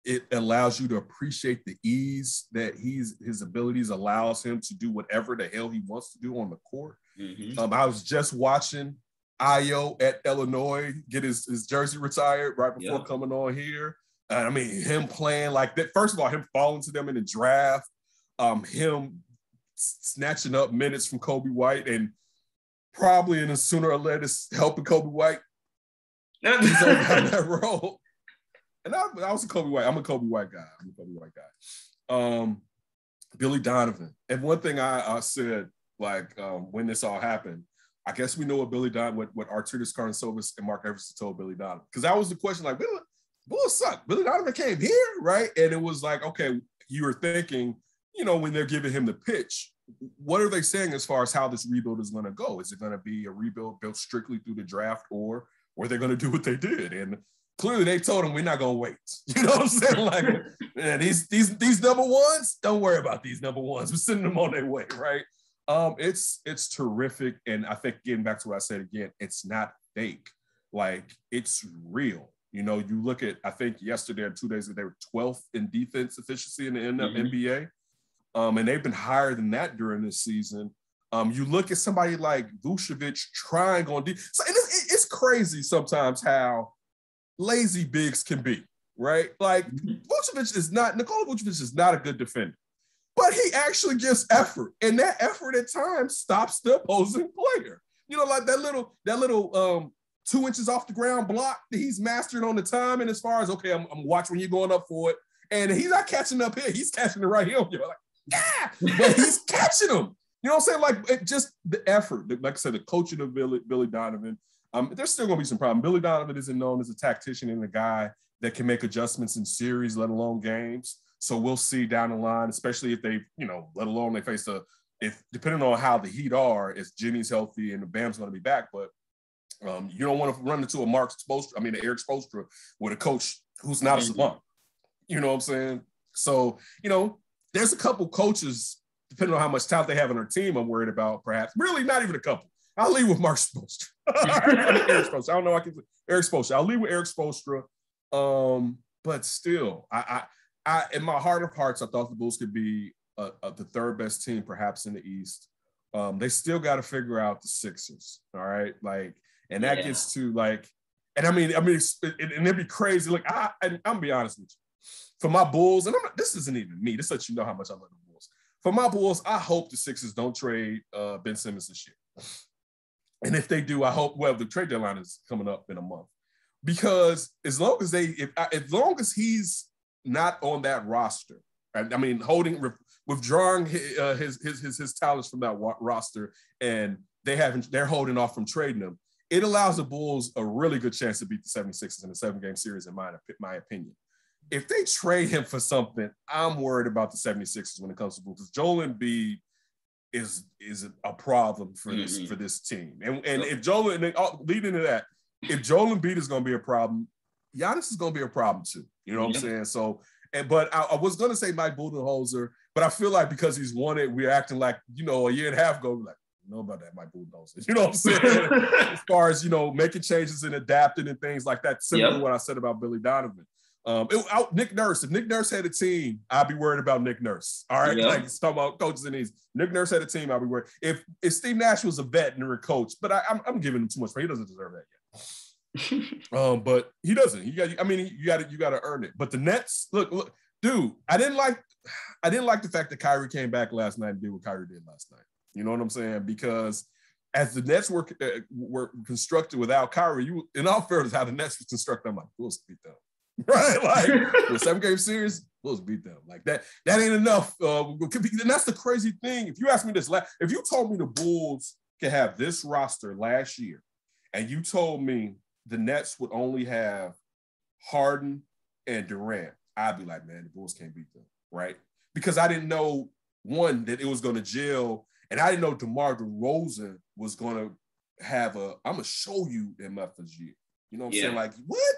it allows you to appreciate the ease that his abilities allows him to do whatever the hell he wants to do on the court. Mm-hmm. I was just watching Io at Illinois get his jersey retired right before coming on here. I mean, him playing like that. First of all, him falling to them in the draft, him snatching up minutes from Kobe White, and probably in a sooner or later helping Kobe White. He's on that road. And I was a Kobe White. I'm a Kobe White guy. Billy Donovan. And one thing I said, like, when this all happened, I guess we know what Billy Donovan, what Arturas Karnisovas and Mark Everson told Billy Donovan. Because that was the question, like, Bulls suck. Billy Donovan came here, right? And it was like, okay, you were thinking, you know, when they're giving him the pitch, what are they saying as far as how this rebuild is going to go? Is it going to be a rebuild built strictly through the draft, or they're going to do what they did? And clearly they told him, we're not going to wait. You know what I'm saying? Like, man, these number ones, don't worry about these number ones. We're sending them on their way, right? It's terrific. And I think, getting back to what I said again, it's not fake. Like, it's real. You know, you look at, I think yesterday or 2 days ago, they were 12th in defense efficiency in the NBA. And they've been higher than that during this season. You look at somebody like Vucevic trying on defense. So, it's crazy sometimes how lazy bigs can be, right? Like, Nikola Vucevic is not a good defender, but he actually gives effort. And that effort at times stops the opposing player. You know, like that little 2 inches off the ground block that he's mastered on the time. And as far as, okay, I'm watching when you're going up for it. And he's not catching up here. He's catching it right here. You're like, yeah, but he's catching them. You know what I'm saying? Like, just the effort. Like I said, the coaching of Billy Donovan. There's still going to be some problem. Billy Donovan isn't known as a tactician and a guy that can make adjustments in series, let alone games. So we'll see down the line, especially if they, you know, let alone they face depending on how the Heat are, if Jimmy's healthy and the Bam's going to be back. But you don't want to run into an Eric Spoelstra with a coach who's not a savant. You know what I'm saying? So, you know, there's a couple coaches, depending on how much talent they have on their team, I'm worried about, perhaps. Really, not even a couple. I'll leave with Mark Spoelstra. Eric Spoelstra. I don't know. I can say Eric Spoelstra. I'll leave with Eric Spoelstra. But still, I in my heart of hearts, I thought the Bulls could be the third best team, perhaps in the East. They still got to figure out the Sixers. All right, like, and that gets to like, and I mean, it'd be crazy. Like, I'm gonna be honest with you. For my Bulls, and this isn't even me. This lets you know how much I love the Bulls. For my Bulls, I hope the Sixers don't trade Ben Simmons this year. And if they do, I hope, well, the trade deadline is coming up in a month. Because as long as he's not on that roster, I mean, withdrawing his talents from that roster, and they're holding off from trading him, it allows the Bulls a really good chance to beat the 76ers in a 7-game series, in my opinion. If they trade him for something, I'm worried about the 76ers when it comes to Bulls. Because Joel Embiid is a problem for this team. And if Joel, and leading into that, if Joel Embiid is going to be a problem, Giannis is going to be a problem too. You know what I'm saying? So, but I was going to say Mike Budenholzer, but I feel like because he's won it, we're acting like, a year and a half ago, we're like, know about that, Mike Budenholzer. You know what I'm saying? As far as, making changes and adapting and things like that, similar to what I said about Billy Donovan. Nick Nurse, if Nick Nurse had a team, I'd be worried about Nick Nurse. All right. Like it's talking about coaches and these. Nick Nurse had a team, I'd be worried. If Steve Nash was a vet and a coach, but I'm giving him too much credit. He doesn't deserve that yet. But he doesn't. You got to earn it. But the Nets, look, dude, I didn't like the fact that Kyrie came back last night and did what Kyrie did last night. You know what I'm saying? Because as the Nets were constructed without Kyrie, in all fairness, how the Nets was constructed, I'm like, Bulls beat them. Right? Like, the 7-game series, Bulls beat them. Like, that ain't enough. And that's the crazy thing. If you asked me this, if you told me the Bulls could have this roster last year, and you told me the Nets would only have Harden and Durant, I'd be like, man, the Bulls can't beat them, right? Because I didn't know, one, that it was going to gel. And I didn't know DeMar DeRozan was going to have I'm going to show you MF's year. You know what I'm saying? Like, what?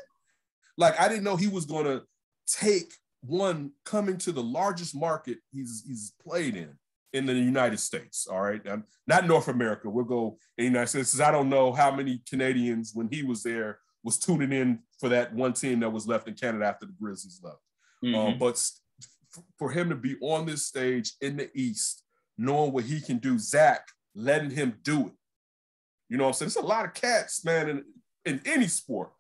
Like, I didn't know he was going to take one coming to the largest market he's played in the United States, all right? Not North America. We'll go in the United States because I don't know how many Canadians, when he was there, was tuning in for that one team that was left in Canada after the Grizzlies left. But for him to be on this stage in the East, knowing what he can do, Zach letting him do it. You know what I'm saying? There's a lot of cats, man, in any sport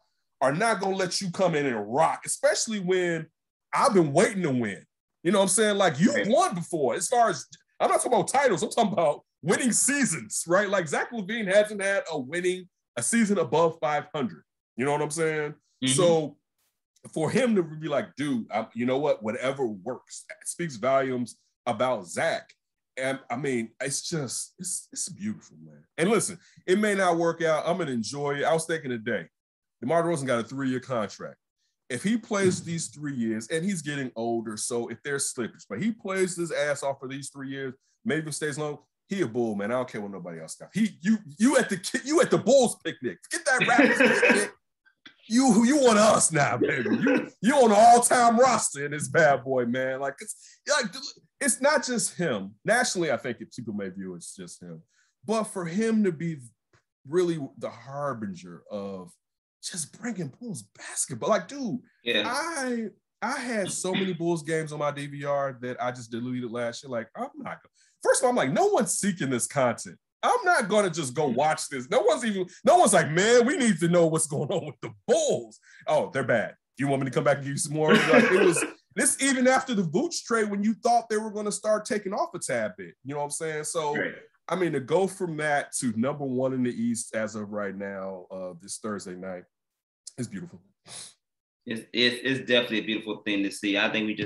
are not going to let you come in and rock, especially when I've been waiting to win. You know what I'm saying? Like, you've won before. As far as, I'm not talking about titles, I'm talking about winning seasons, right? Like, Zach LaVine hasn't had a season above 500. You know what I'm saying? So for him to be like, dude, you know what? Whatever works. It speaks volumes about Zach. And I mean, it's beautiful, man. And listen, it may not work out. I'm going to enjoy it. I was thinking today, DeMar DeRozan got a 3-year contract. If he plays these 3 years, and he's getting older, so if there's slippage, but he plays his ass off for these 3 years, maybe if stays long, he a Bull, man. I don't care what nobody else got. You at the Bulls picnic. Get that Raptors picnic. You on us now, baby. You on an all-time roster in this bad boy, man. Like, it's not just him. Nationally, I think people may view it's just him. But for him to be really the harbinger of just bringing Bulls basketball. Like, dude, I had so many Bulls games on my DVR that I just deleted last year. Like, first of all, I'm like, no one's seeking this content. I'm not going to just go watch this. No one's like, man, we need to know what's going on with the Bulls. Oh, they're bad. Do you want me to come back and give you some more? Like, it was this even after the Vooch trade when you thought they were going to start taking off a tad bit. You know what I'm saying? So, I mean, to go from that to number one in the East as of right now, this Thursday night, is beautiful. It's definitely a beautiful thing to see. I think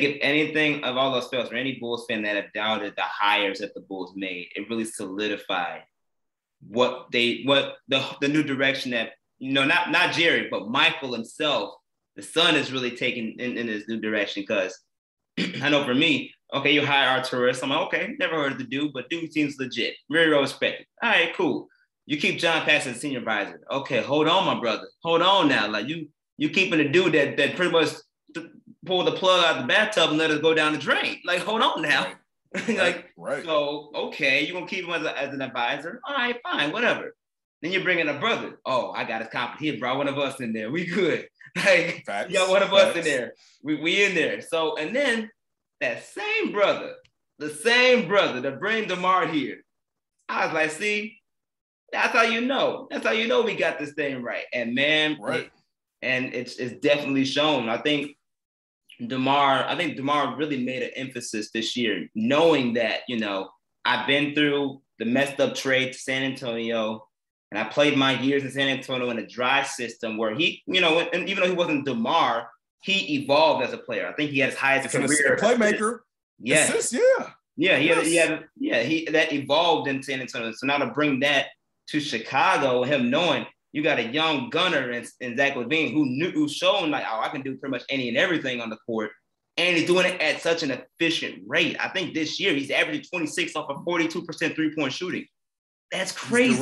if anything of all those spells, or any Bulls fan that have doubted the hires that the Bulls made, it really solidified what the new direction that, not Jerry, but Michael himself, the son, is really taking in this new direction. Because I know for me, okay, you hire Arturis. I'm like, okay, never heard of the dude, but dude seems legit. Very well respected. All right, cool. You keep John Pass as senior advisor. Okay, hold on, my brother. Hold on now. Like, you keeping a dude that pretty much pull the plug out the bathtub and let it go down the drain. Like, hold on now. Right. So, okay, you're going to keep him as an advisor? All right, fine, whatever. Then you bring in a brother. Oh, I got his confidence. He brought one of us in there. We good. Like, you got one of us in there. We in there. So, and then that same brother that bring DeMar here, I was like, see, that's how you know. That's how you know we got this thing right. And man, and it's definitely shown. I think DeMar really made an emphasis this year, knowing that, I've been through the messed up trade to San Antonio, and I played my years in San Antonio in a dry system where he, and even though he wasn't DeMar, he evolved as a player. I think he had his highest career. A playmaker. Yes. He that evolved in San Antonio. So now to bring that to Chicago, him knowing you got a young gunner in Zach LaVine who's shown like, oh, I can do pretty much any and everything on the court. And he's doing it at such an efficient rate. I think this year he's averaging 26 off of 42% three-point shooting. That's crazy.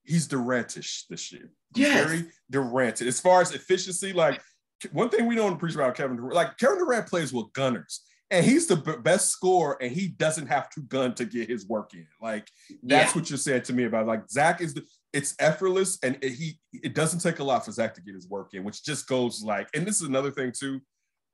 He's Durant-ish this year. He's very Durant. As far as efficiency, like one thing we don't appreciate about Kevin Durant, like Kevin Durant plays with gunners. And he's the best scorer, and he doesn't have to gun to get his work in. Like, that's what you're saying to me about, like, Zach it's effortless, and it doesn't take a lot for Zach to get his work in, which just goes like, and this is another thing too.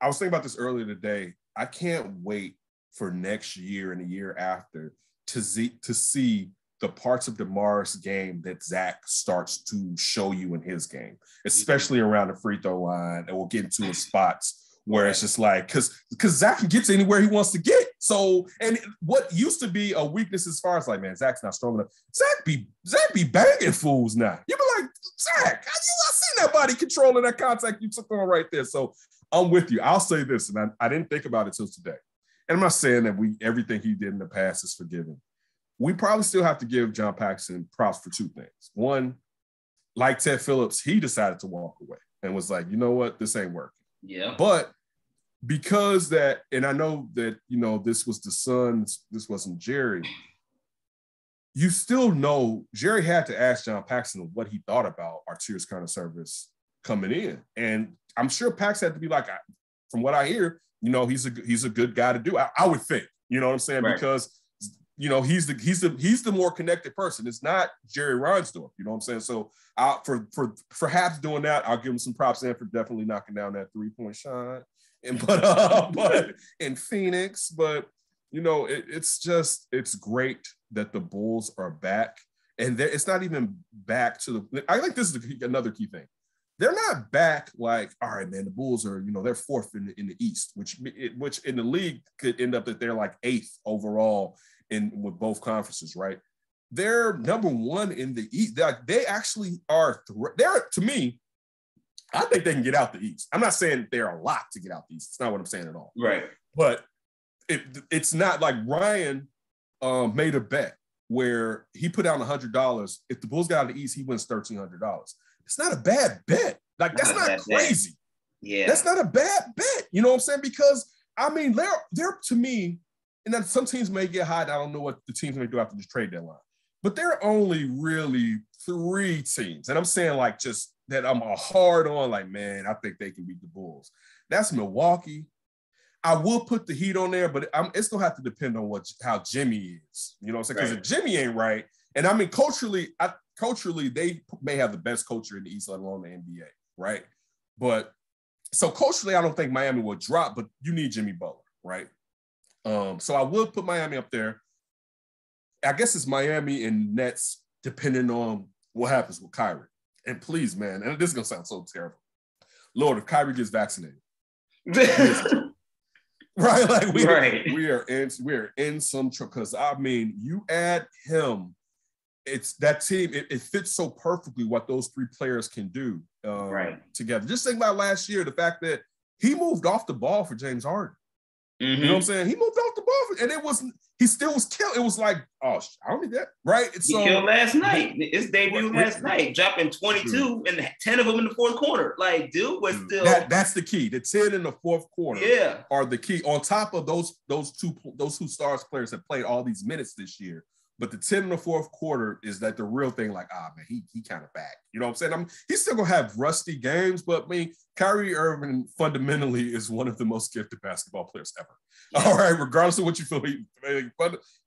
I was thinking about this earlier today. I can't wait for next year and the year after to see the parts of DeMar's game that Zach starts to show you in his game, especially around the free throw line, and we'll get into his spots where it's just like, because Zach gets anywhere he wants to get. So, and what used to be a weakness as far as like, man, Zach's not strong enough. Zach be banging fools now. You be like, Zach, I seen that body controlling that contact you took on right there. So I'm with you. I'll say this, and I didn't think about it till today. And I'm not saying that everything he did in the past is forgiven. We probably still have to give John Paxson props for two things. One, like Ted Phillips, he decided to walk away and was like, you know what, this ain't working. Yeah. But because that, and I know that, this was the Suns, this wasn't Jerry, you still know Jerry had to ask John Paxson what he thought about Arturas kind of service coming in. And I'm sure Pax had to be like, from what I hear, he's a good guy to do. I would think, you know what I'm saying? Right. Because, he's the more connected person. It's not Jerry Reinsdorf, you know what I'm saying? So for perhaps doing that, I'll give him some props in for definitely knocking down that 3-point shot. But in Phoenix, but it's great that the Bulls are back, and it's not even back to the. I think this is another key thing. They're not back like, all right, man. The Bulls are, they're fourth in the East, which in the league could end up that they're like eighth overall with both conferences, right? They're number one in the East. They actually are. They're, to me, I think they can get out the East. I'm not saying they're a lot to get out the East. It's not what I'm saying at all. Right. But it's not like Ryan made a bet where he put down $100. If the Bulls got out of the East, he wins $1,300. It's not a bad bet. Like, that's not crazy. Yeah. That's not a bad bet. You know what I'm saying? Because, I mean, they're to me, and then some teams may get hot. I don't know what the teams may do after this trade deadline. But there are only really 3 teams. And I'm saying, like, just that I'm a hard on, like, man, I think they can beat the Bulls. That's Milwaukee. I will put the Heat on there, but it's going to have to depend on how Jimmy is. You know what I'm saying? Because if Jimmy ain't right, and I mean, culturally, they may have the best culture in the East, let alone the NBA, right? But so culturally, I don't think Miami will drop, but you need Jimmy Butler, right? So I will put Miami up there. I guess it's Miami and Nets, depending on what happens with Kyrie. And please, man, and this is going to sound so terrible. Lord, if Kyrie gets vaccinated. Right? Like we are in some trouble. Because, I mean, you add him, it's that team, it fits so perfectly what those 3 players can do together. Just think about last year, the fact that he moved off the ball for James Harden. Mm-hmm. You know what I'm saying? He moved off the ball, and he still was killed. It was like, oh, I don't need that, right? He killed last night. His debut last night, dropping 22 and 10 of them in the fourth quarter. Like, dude was still. That's the key. The 10 in the fourth quarter are the key. On top of those two stars players that played all these minutes this year. But the 10 in the fourth quarter is that the real thing, like, man, he kind of back. You know what I'm saying? He's still going to have rusty games, but, I mean, Kyrie Irving fundamentally is one of the most gifted basketball players ever. Yeah. All right, regardless of what you feel, he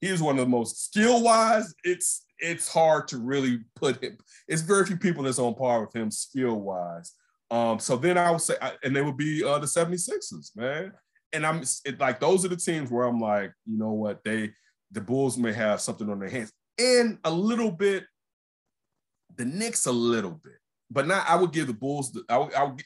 is one of the most skill-wise. It's hard to really put him. It's very few people that's on par with him skill-wise. So then I would say, and they would be the 76ers, man. And like, those are the teams where I'm like, you know what, the Bulls may have something on their hands, and a little bit, the Knicks a little bit, but not. I would give the Bulls. I'll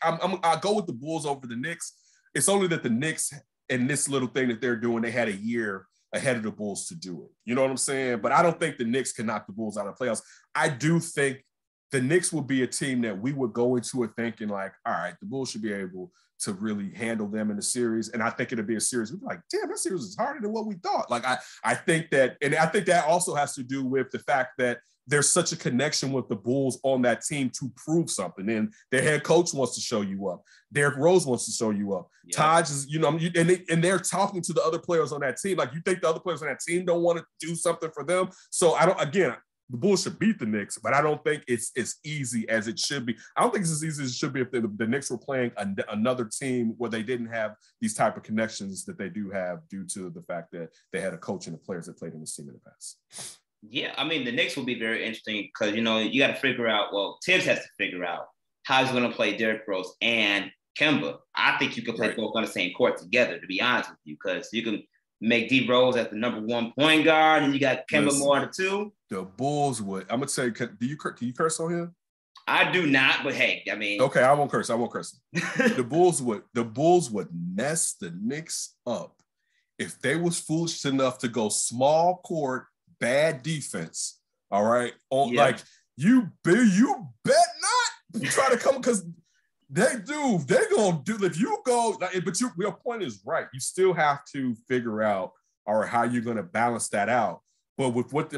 go with the Bulls over the Knicks. It's only that the Knicks and this little thing that they're doing, they had a year ahead of the Bulls to do it. You know what I'm saying? But I don't think the Knicks can knock the Bulls out of the playoffs. I do think the Knicks would be a team that we would go into it thinking like, all right, the Bulls should be able to really handle them in the series. And I think it'll be a series. We'd be like, damn, that series is harder than what we thought. Like, I think that, and I think that also has to do with the fact that there's such a connection with the Bulls on that team to prove something. And their head coach wants to show you up. Derrick Rose wants to show you up. Yeah. Taj is, and they're talking to the other players on that team. Like, you think the other players on that team don't want to do something for them? So the Bulls should beat the Knicks, but I don't think it's as easy as it should be. I don't think it's as easy as it should be if the Knicks were playing another team where they didn't have these type of connections that they do have due to the fact that they had a coach and the players that played in this team in the past. Yeah, I mean, the Knicks will be very interesting because, you got to figure out, Tibbs has to figure out how he's going to play Derrick Rose and Kemba. I think you can play both on the same court together, to be honest with you, because you can make D Rose as the number one point guard, and you got Kemba more the two. The Bulls would. I'm gonna say, do you curse on him? I do not, but hey, I mean, okay, I won't curse. The Bulls would mess the Knicks up if they was foolish enough to go small court, bad defense. All right, like you bet not try to come because. They're gonna do if you go, but your point is right. You still have to figure out how you're gonna balance that out. But with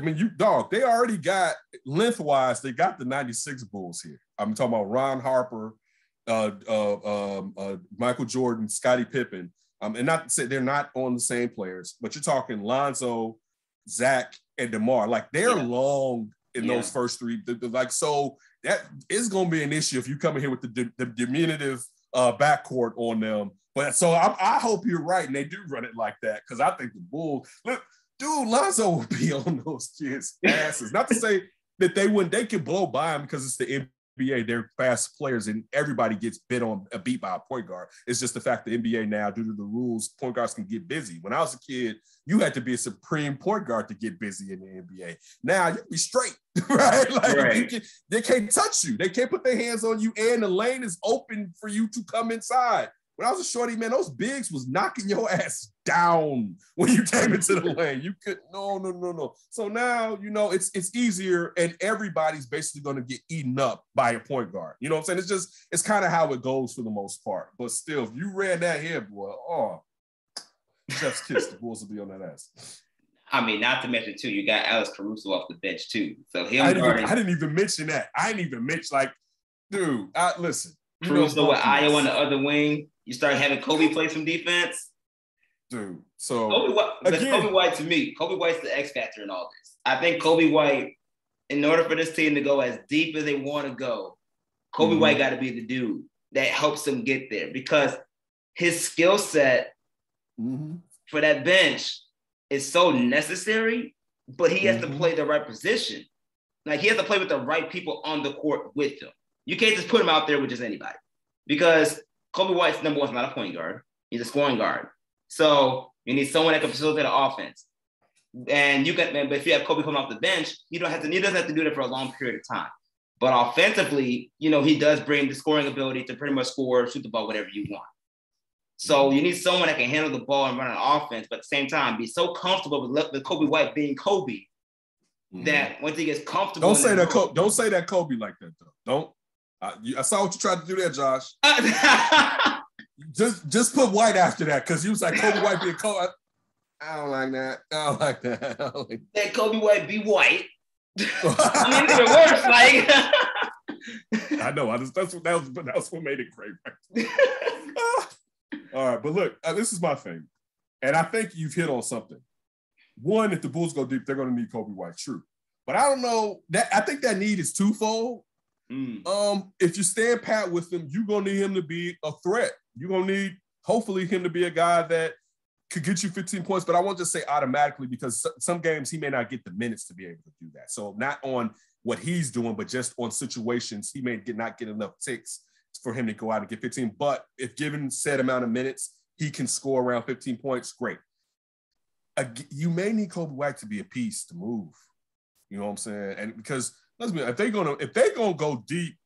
they already got lengthwise, they got the 96 Bulls here. I'm talking about Ron Harper, Michael Jordan, Scottie Pippen. And not to say they're not on the same players, but you're talking Lonzo, Zach, and DeMar. Like, they're long in those first three. So that is going to be an issue if you come in here with the diminutive backcourt on them. But so I hope you're right and they do run it like that, because I think the Bulls, look, dude, Lonzo will be on those kids' asses. Not to say that they can blow by them because it's the NBA, they're fast players and everybody gets beat by a point guard. It's just the fact the NBA now, due to the rules, point guards can get busy. When I was a kid, you had to be a supreme point guard to get busy in the NBA. Now you be straight, right? Like, they can't touch you. They can't put their hands on you, and the lane is open for you to come inside. When I was a shorty, man, those bigs was knocking your ass down when you came into the lane. You could no. So now, it's easier, and everybody's basically going to get eaten up by a point guard. You know what I'm saying? It's kind of how it goes for the most part. But still, if you ran that here, boy, chef's kiss, the Bulls will be on that ass. I mean, not to mention too, you got Alex Caruso off the bench too. So I didn't even mention that. I didn't even mention, dude. Listen, Caruso with Io on the other wing. You start having Kobe play some defense. Dude, so Kobe White, to me, Kobe White's the X factor in all this. I think Kobe White, in order for this team to go as deep as they want to go, Kobe White got to be the dude that helps them get there, because his skill set for that bench is so necessary, but he has to play the right position. Like, he has to play with the right people on the court with him. You can't just put him out there with just anybody, because Kobe White's number one is not a point guard. He's a scoring guard. So you need someone that can facilitate the offense. And but if you have Kobe coming off the bench, he doesn't have to do that for a long period of time. But offensively, he does bring the scoring ability to pretty much score, shoot the ball, whatever you want. So you need someone that can handle the ball and run an offense, but at the same time, be so comfortable with Kobe White being Kobe that once he gets comfortable. Don't say that Kobe like that, though. Don't. I saw what you tried to do there, Josh. just put White after that, because you was like Kobe White being Kobe. I don't like that. That Kobe White be white. I mean, it works. I know. That's what made it great. Right? All right, but look, this is my thing, and I think you've hit on something. One, if the Bulls go deep, they're going to need Kobe White. True, but I don't know that. I think that need is twofold. If you stand pat with him, you're gonna need him to be a threat. You're gonna need, hopefully, him to be a guy that could get you 15 points. But I won't just say automatically, because some games he may not get the minutes to be able to do that. So not on what he's doing, but just on situations he may not get enough ticks for him to go out and get 15. But if given said amount of minutes, he can score around 15 points. Great. You may need Kobe White to be a piece to move. You know what I'm saying? And because let's be, if they're gonna go deep,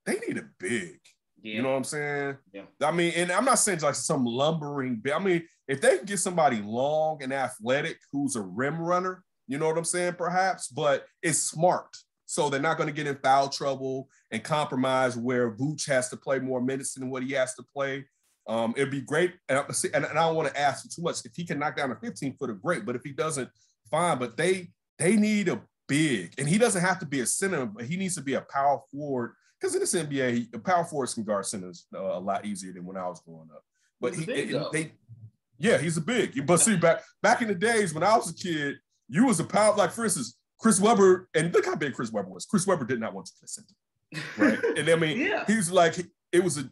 they need a big. Yeah. You know what I'm saying? Yeah. I mean, and I'm not saying like some lumbering big. I mean, if they can get somebody long and athletic who's a rim runner, you know what I'm saying? Perhaps, but it's smart. So they're not going to get in foul trouble and compromise where Vooch has to play more minutes than what he has to play. It'd be great. And I don't want to ask for too much. If he can knock down a 15-footer, great. But if he doesn't, fine. But they need big, and he doesn't have to be a center, but he needs to be a power forward. Because in this NBA, a power forwards can guard centers a lot easier than when I was growing up. But he's a big. But see, back in the days when I was a kid, you was a power, like for instance, Chris Webber, and look how big Chris Webber was. Chris Webber did not want to play center, right? And I mean, he's like, it was and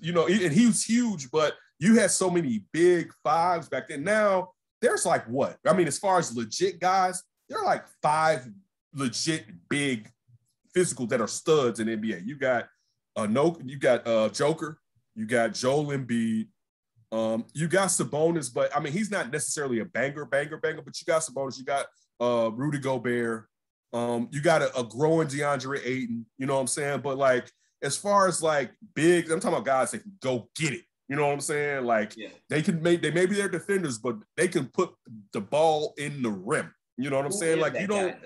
he was huge, but you had so many big fives back then. Now there's like what? I mean, as far as legit guys, there are like 5 legit big physical that are studs in the NBA. You got Joker, you got Joel Embiid, you got Sabonis, but I mean he's not necessarily a banger, but you got Sabonis, you got Rudy Gobert, you got a growing DeAndre Ayton, you know what I'm saying? But like as far as like big, I'm talking about guys that can go get it. You know what I'm saying? Like they may be their defenders, but they can put the ball in the rim. You know what I'm saying? Like you don't.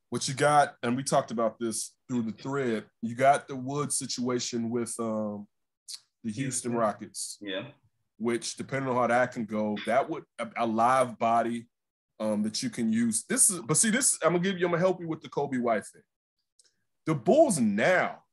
What you got, and we talked about this through the thread, you got the Wood situation with the Houston Rockets. Yeah. Which, depending on how that can go, that would a live body that you can use. I'm gonna help you with the Kobe White thing. The Bulls now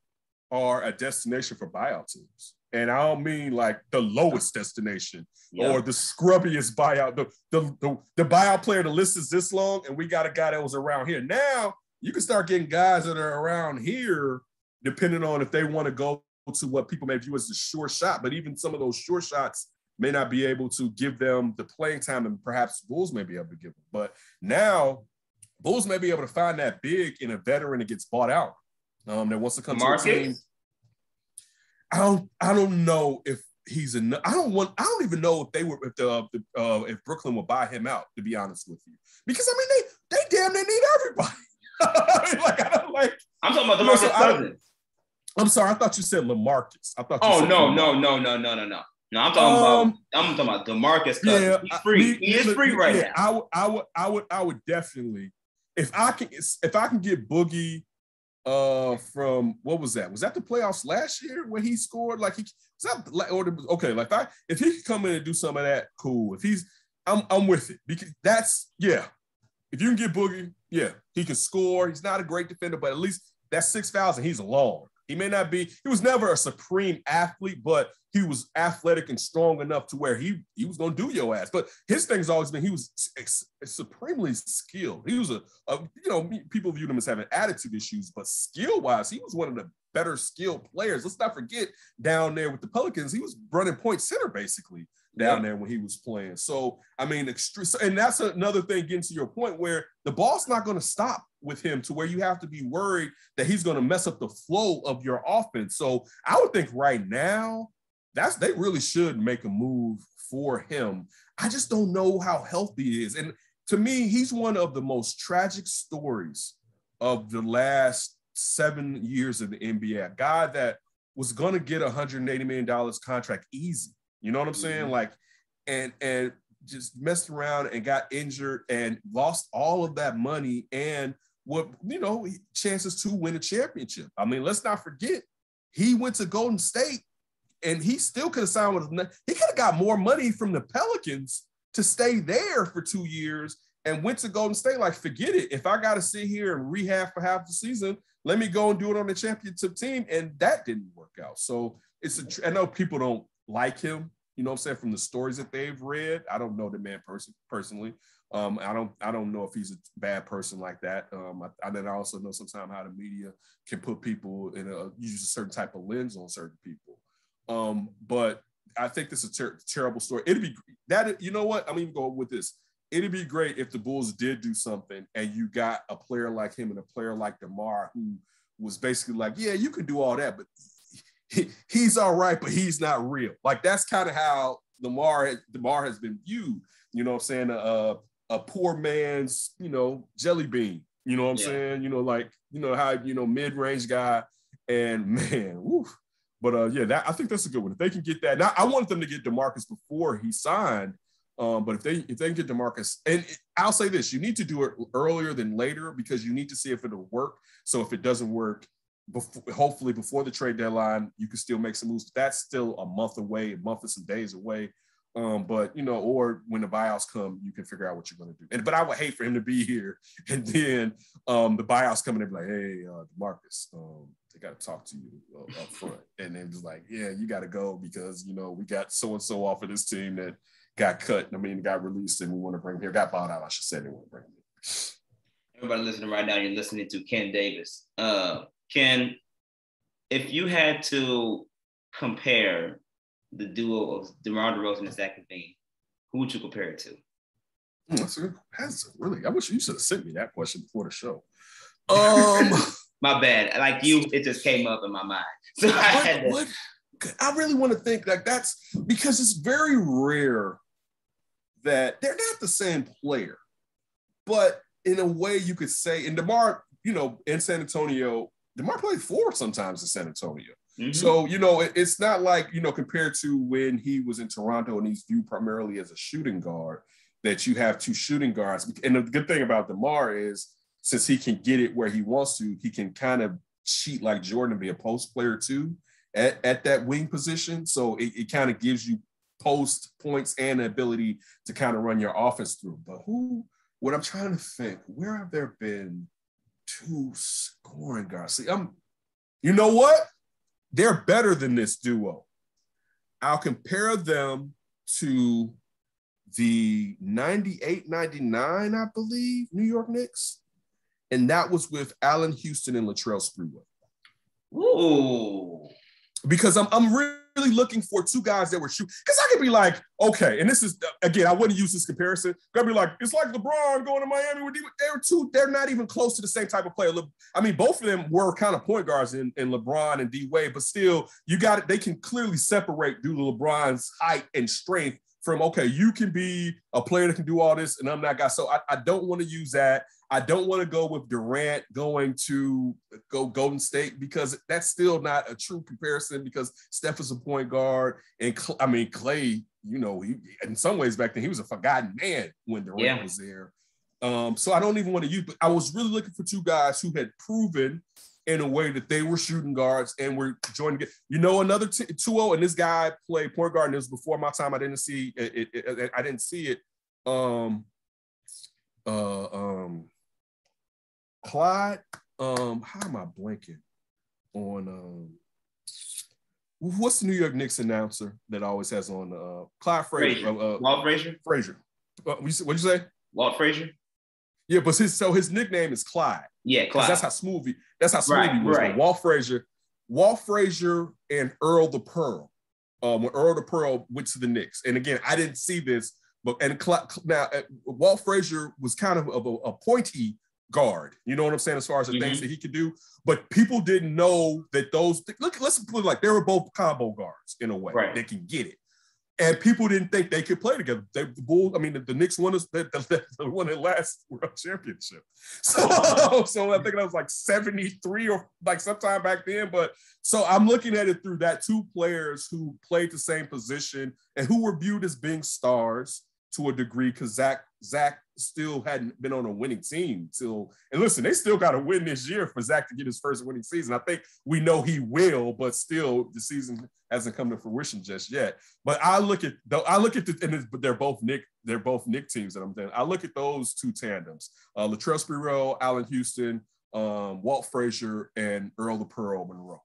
are a destination for buyout teams. And I don't mean like the lowest destination or the scrubbiest buyout. The buyout player, the list is this long, and we got a guy that was around here. Now you can start getting guys that are around here, depending on if they want to go to what people may view as the sure shot. But even some of those sure shots may not be able to give them the playing time, and perhaps Bulls may be able to give them. But now Bulls may be able to find that big in a veteran that gets bought out. That wants to come to a team. I don't know if he's enough. I don't even know if Brooklyn will buy him out, to be honest with you, because I mean they damn near need everybody. I mean, I'm talking about DeMarcus Cousins. I'm sorry, I thought you said LaMarcus. I thought. No, I'm talking about DeMarcus Cousins. Yeah, he's free. He is free right now. I would definitely, if I can get Boogie. From what was that? Was that the playoffs last year when he scored? Like if he could come in and do some of that, cool. If I'm with it because that's If you can get Boogie, he can score. He's not a great defender, but at least that's 6 fouls and he's long. He may not be. He was never a supreme athlete, but he was athletic and strong enough to where he was going to do your ass. But his thing's always been he was supremely skilled. He was people viewed him as having attitude issues, but skill-wise, he was one of the better skilled players. Let's not forget down there with the Pelicans, he was running point center basically down there when he was playing. So, I mean, and that's another thing getting to your point where the ball's not going to stop with him to where you have to be worried that he's going to mess up the flow of your offense. So I would think right now they really should make a move for him. I just don't know how healthy he is. And to me, he's one of the most tragic stories of the last 7 years of the NBA. A guy that was going to get $180 million contract easy. You know what I'm saying? Like, and just messed around and got injured and lost all of that money and chances to win a championship. I mean, let's not forget, he went to Golden State and he still could have signed with them. He could have got more money from the Pelicans to stay there for 2 years and went to Golden State. Like, forget it. If I got to sit here and rehab for half the season, let me go and do it on the championship team. And that didn't work out. So I know people don't like him, you know what I'm saying, from the stories that they've read. I don't know the man personally. I don't know if he's a bad person like that. I also know sometimes how the media can put people in use a certain type of lens on certain people. But I think this is a terrible story. It'd be that, you know what? I'm even going with this. It'd be great if the Bulls did do something and you got a player like him and a player like DeMar who was basically like, yeah, you can do all that, but he's all right, but he's not real. Like, that's kind of how DeMar has been viewed. You know what I'm saying? A poor man's, jelly bean. You know what I'm saying? How, mid-range guy. And man, woof. But I think that's a good one. If they can get that. Now, I wanted them to get DeMarcus before he signed. But if they can get DeMarcus, and I'll say this, you need to do it earlier than later because you need to see if it'll work. So if it doesn't work, hopefully before the trade deadline, you can still make some moves. That's still a month and some days away. But or when the buyouts come, you can figure out what you're going to do. But I would hate for him to be here, and then the buyouts come in and be like, "Hey, DeMarcus, they got to talk to you up front," and then just like, "Yeah, you got to go because we got so and so off of this team that got cut. Got released, and we want to bring him here. Got bought out, I should say. They want to bring him here." Everybody listening right now, you're listening to Ken Davis. Ken, if you had to compare the duo of DeMar DeRozan and Zach LaVine, who would you compare it to? That's really. I wish you should have sent me that question before the show. My bad. Like you, it just came up in my mind. So I really want to think like that's because it's very rare that they're not the same player, but in a way you could say, and DeMar, in San Antonio, DeMar played 4 sometimes in San Antonio. Mm-hmm. So, it's not like, compared to when he was in Toronto and he's viewed primarily as a shooting guard, that you have 2 shooting guards. And the good thing about DeMar is since he can get it where he wants to, he can kind of cheat like Jordan and be a post player too at that wing position. So it kind of gives you post points and the ability to kind of run your offense through. But what I'm trying to think, where have there been 2 scoring guards? See, you know what? They're better than this duo. I'll compare them to the 98-99, I believe, New York Knicks. And that was with Allen Houston and Latrell Sprewell. Ooh. Because I'm really looking for 2 guys that were shooting. Because I could be like, okay, and this is, again, I wouldn't use this comparison. I'd be like, it's like LeBron going to Miami. They're not even close to the same type of player. Both of them were kind of point guards in LeBron and D-Wade, but still, they can clearly separate due to LeBron's height and strength from, okay, you can be a player that can do all this, and I'm that guy. So I don't want to use that. I don't want to go with Durant going to Golden State because that's still not a true comparison because Steph is a point guard. And Clay, he, in some ways back then, he was a forgotten man when Durant was there. So I don't even want to use, but I was really looking for 2 guys who had proven in a way that they were shooting guards and were joining. Another 2-0, and this guy played point guard, and it was before my time. I didn't see it. I didn't see it. Clyde, how am I blanking on what's the New York Knicks announcer that always has on Clyde Frazier? Walt Frazier? Frazier. What'd you say? Walt Frazier? Yeah, but his nickname is Clyde. Yeah, Clyde. That's how smooth he was. Right. Walt Frazier and Earl the Pearl. When Earl the Pearl went to the Knicks. And again, I didn't see this, but now Walt Frazier was kind of a pointy guard, you know what I'm saying, as far as the things that he could do, but people didn't know that let's put it like they were both combo guards in a way. Right. They can get it, and people didn't think they could play together. The Knicks won won their last world championship, so I think that was like 73 or like sometime back then. But so I'm looking at it through that 2 players who played the same position and who were viewed as being stars to a degree because Zach still hadn't been on a winning team and listen, they still got to win this year for Zach to get his first winning season. I think we know he will, but still the season hasn't come to fruition just yet. But but they're both Knick teams that I'm saying. I look at those 2 tandems, Latrell Sprewell, Allen Houston, Walt Frazier, and Earl the Pearl Monroe.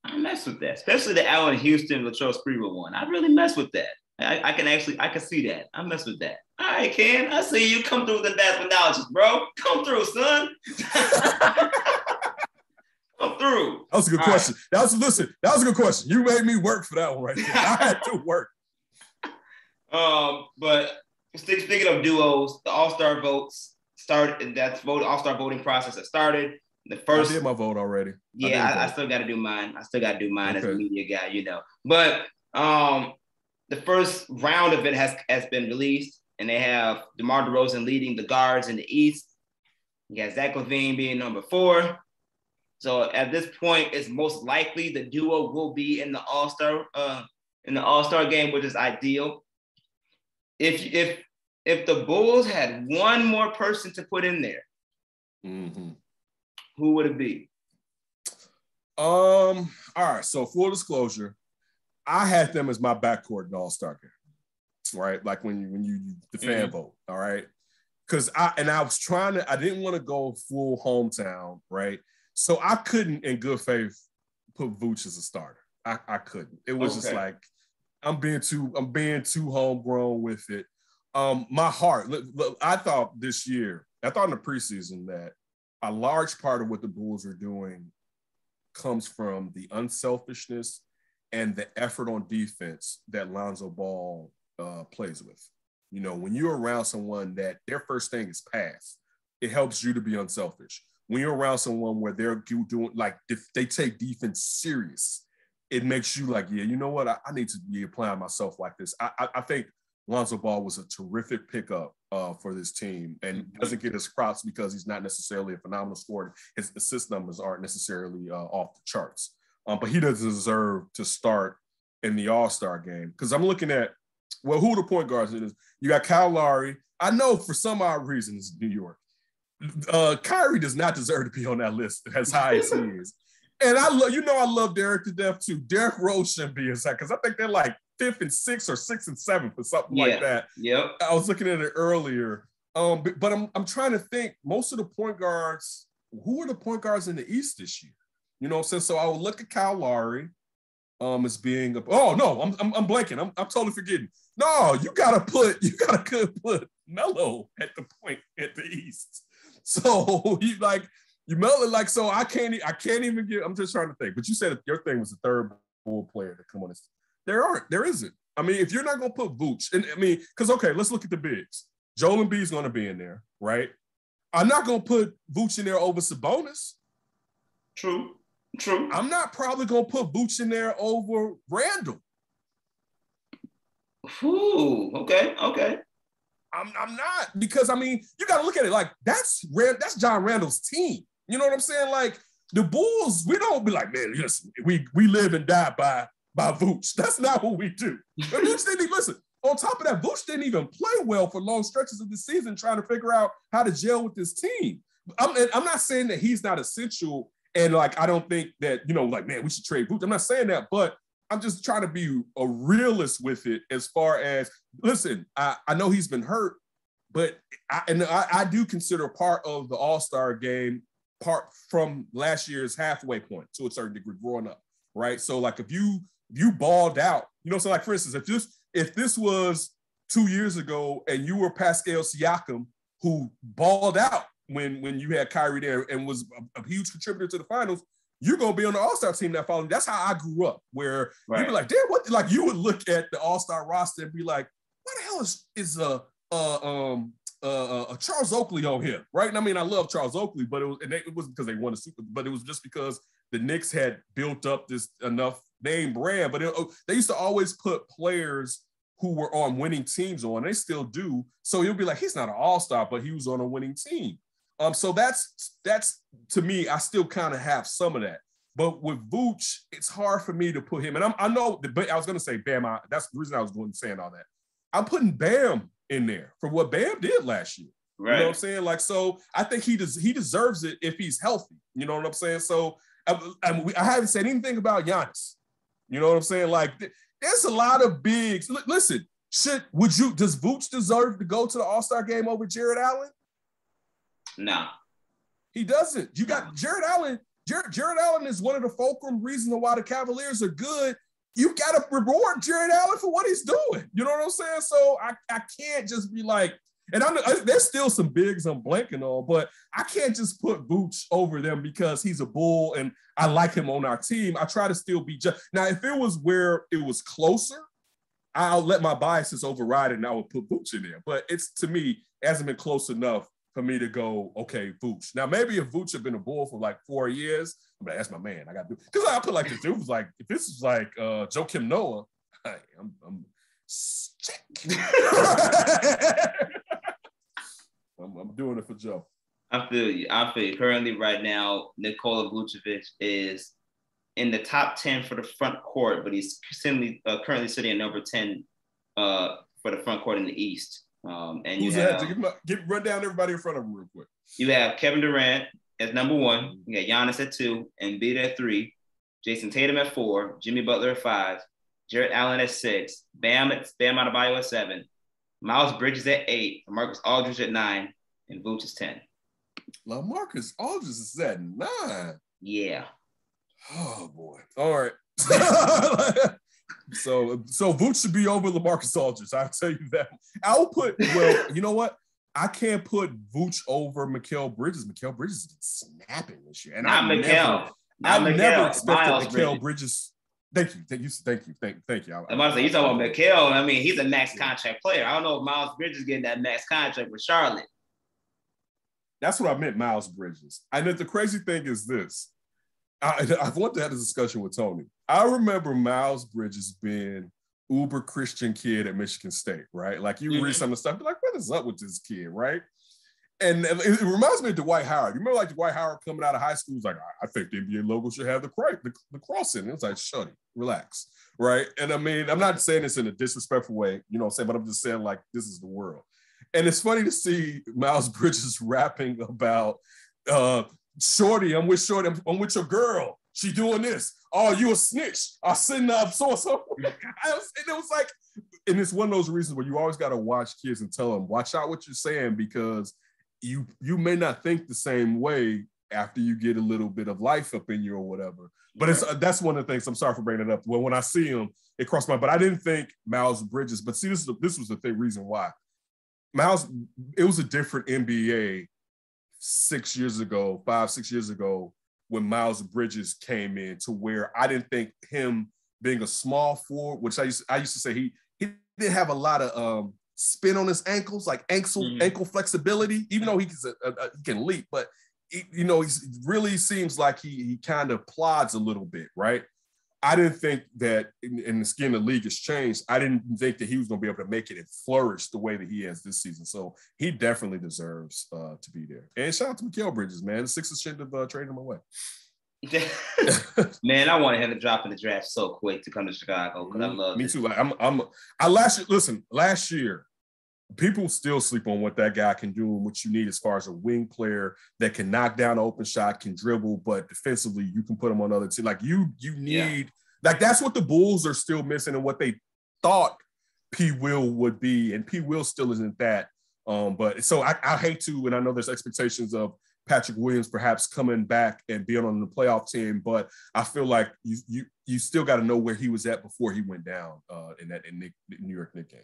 I mess with that, especially the Allen Houston, Latrell Sprewell one. I really mess with that. I can see that. I mess with that. All right, Ken, I see you come through with the basketball knowledge, bro. Come through, son. Come through. That was a good question. That was a good question. You made me work for that one right there. I had to work. But speaking of duos, the All-Star votes started. All-Star voting process has started. The first. I did my vote already. Yeah, I still got to do mine. As a media guy, But the first round of it has been released, and they have DeMar DeRozan leading the guards in the East. You got Zach LaVine being number 4. So at this point, it's most likely the duo will be in the All-Star game, which is ideal. If the Bulls had one more person to put in there, who would it be? All right. So full disclosure, I had them as my backcourt in the All-Star game, right? Like when you the fan vote, all right? Because I didn't want to go full hometown, right? So I couldn't, in good faith, put Vooch as a starter. I couldn't. It was just like I'm being too homegrown with it. My heart. Look, I thought in the preseason that a large part of what the Bulls are doing comes from the unselfishness and the effort on defense that Lonzo Ball plays with. You know, when you're around someone that their first thing is pass, it helps you to be unselfish. When you're around someone where they're doing, like, if they take defense serious, it makes you like, yeah, you know what? I need to be applying myself like this. I think Lonzo Ball was a terrific pickup for this team and doesn't get his props because he's not necessarily a phenomenal scorer. His assist numbers aren't necessarily off the charts. But he doesn't deserve to start in the All-Star game. Because I'm looking at, well, who are the point guards it is? You got Kyle Lowry. I know for some odd reasons, New York. Kyrie does not deserve to be on that list as high as he is. And I love Derek to death too. Derrick Rose shouldn't be inside because I think they're like 5th and 6th or 6th and 7th or something like that. Yep. I was looking at it earlier. But I'm trying to think, most of the point guards, who are the point guards in the East this year? You know what I'm saying? So I would look at Kyle Lowry as being I'm blanking. I'm totally forgetting. No, you gotta put Melo at the point at the East. So you Melo so I can't even get. I'm just trying to think. But you said your thing was the third Bull player to come on this. There isn't. I mean, if you're not gonna put Vooch, and I mean, because let's look at the bigs. Joel Embiid's gonna be in there, right? I'm not gonna put Vooch in there over Sabonis. True. I'm not probably gonna put Vooch in there over Randall. Ooh, okay. I'm not, because I mean, you got to look at it like that's John Randall's team. You know what I'm saying? Like the Bulls, we don't be like, man, listen, we live and die by Vooch. That's not what we do. Vooch didn't even listen. On top of that, Vooch didn't even play well for long stretches of the season, trying to figure out how to gel with this team. I'm not saying that he's not essential, and like I don't think that like, man, we should trade Vooch. I'm not saying that, but I'm just trying to be a realist with it as far as, listen, I know he's been hurt, but I do consider part of the All-Star game part from last year's halfway point to a certain degree growing up, right? So like if you balled out, so like for instance, if this was 2 years ago and you were Pascal Siakam who balled out when you had Kyrie there and was a huge contributor to the finals, you're going to be on the All-Star team that following. That's how I grew up, where you'd be like, damn, what? Like you would look at the All-Star roster and be like, what the hell is Charles Oakley on here, right? And I mean, I love Charles Oakley, but it wasn't because they won a Super, but it was just because the Knicks had built up this enough name brand. But they used to always put players who were on winning teams on. They still do. So you'll be like, he's not an All-Star, but he was on a winning team. So that's to me, I still kind of have some of that. But with Vooch, it's hard for me to put him. And I know I was going to say Bam. That's the reason I was going to saying all that. I'm putting Bam in there for what Bam did last year. Right. You know what I'm saying? Like, so I think he deserves it if he's healthy. You know what I'm saying? So I haven't said anything about Giannis. You know what I'm saying? Like, there's a lot of bigs. Listen, does Vooch deserve to go to the All-Star game over Jared Allen? No. He doesn't. You got Jared Allen. Jared Allen is one of the fulcrum reasons why the Cavaliers are good. You got to reward Jared Allen for what he's doing. You know what I'm saying? So I can't just be like, and there's still some bigs I'm blanking on, but I can't just put Vooch over them because he's a Bull and I like him on our team. I try to still be just. Now, if it was where it was closer, I'll let my biases override it and I would put Vooch in there. But to me, it hasn't been close enough for me to go, okay, Vooch. Now, maybe if Vooch had been a Bull for like 4 years, I'm like, that's my man. I got to do. Because I put like this. It was like, if this is like Joakim Noah, I'm sick. I'm doing it for Joe. I feel you. Currently, right now, Nikola Vucevic is in the top 10 for the front court, but he's currently sitting at number 10 for the front court in the East. And who's that? Run down everybody in front of him real quick. You have Kevin Durant as number 1. You got Giannis at 2, Embiid at 3, Jason Tatum at 4, Jimmy Butler at 5, Jarrett Allen at 6, Bam Adebayo at 7, Miles Bridges at 8, Marcus Aldridge at 9, and Vooch is 10. LaMarcus Aldridge is at 9. Yeah. Oh boy. All right. So Vooch should be over LaMarcus Aldridge. I'll tell you that. You know what? I can't put Vooch over Mikal Bridges. Mikal Bridges is snapping this year. And I never expected Mikal Bridges. Thank you. I'm about to say, you talking about Mikal. I mean, he's a max contract player. I don't know if Miles Bridges is getting that max contract with Charlotte. That's what I meant, Miles Bridges. And the crazy thing is this. I've wanted to have this discussion with Tony. I remember Miles Bridges being uber Christian kid at Michigan State, right? Like you read some of the stuff, you're like, what is up with this kid, right? And it reminds me of Dwight Howard. You remember like Dwight Howard coming out of high school, was like, I think the NBA logo should have the cross in it. It's like, shut it, relax, right? And I mean, I'm not saying this in a disrespectful way, you know what I'm saying, but I'm just saying like, this is the world. And it's funny to see Miles Bridges rapping about Shorty, I'm with Shorty, I'm with your girl. She doing this. Oh, you a snitch. I send up so. And it was like, and it's one of those reasons where you always got to watch kids and tell them, watch out what you're saying, because you may not think the same way after you get a little bit of life up in you or whatever. But that's one of the things. I'm sorry for bringing it up. Well, when I see him, it crossed my. But I didn't think Miles Bridges. But see, this was the reason why Miles. It was a different NBA 6 years ago, 5-6 years ago, when Miles Bridges came in, to where I didn't think him being a small forward, which I used to say he didn't have a lot of spin on his ankles, like ankle flexibility, even though he can leap, but he really seems like he kind of plods a little bit, right? I didn't think that, in the skin of the league has changed, I didn't think that he was going to be able to make it and flourish the way that he has this season. So he definitely deserves to be there. And shout out to Mikal Bridges, man. The Sixers shouldn't have traded him away. Man, I wanted him to drop in the draft so quick to come to Chicago because I love Me too. Like last year, people still sleep on what that guy can do and what you need as far as a wing player that can knock down an open shot, can dribble, but defensively you can put him on other teams. Like you need, like that's what the Bulls are still missing and what they thought P. Will would be, and P. Will still isn't that. But so I hate to, and I know there's expectations of Patrick Williams perhaps coming back and being on the playoff team, but I feel like you still got to know where he was at before he went down in New York Knicks game.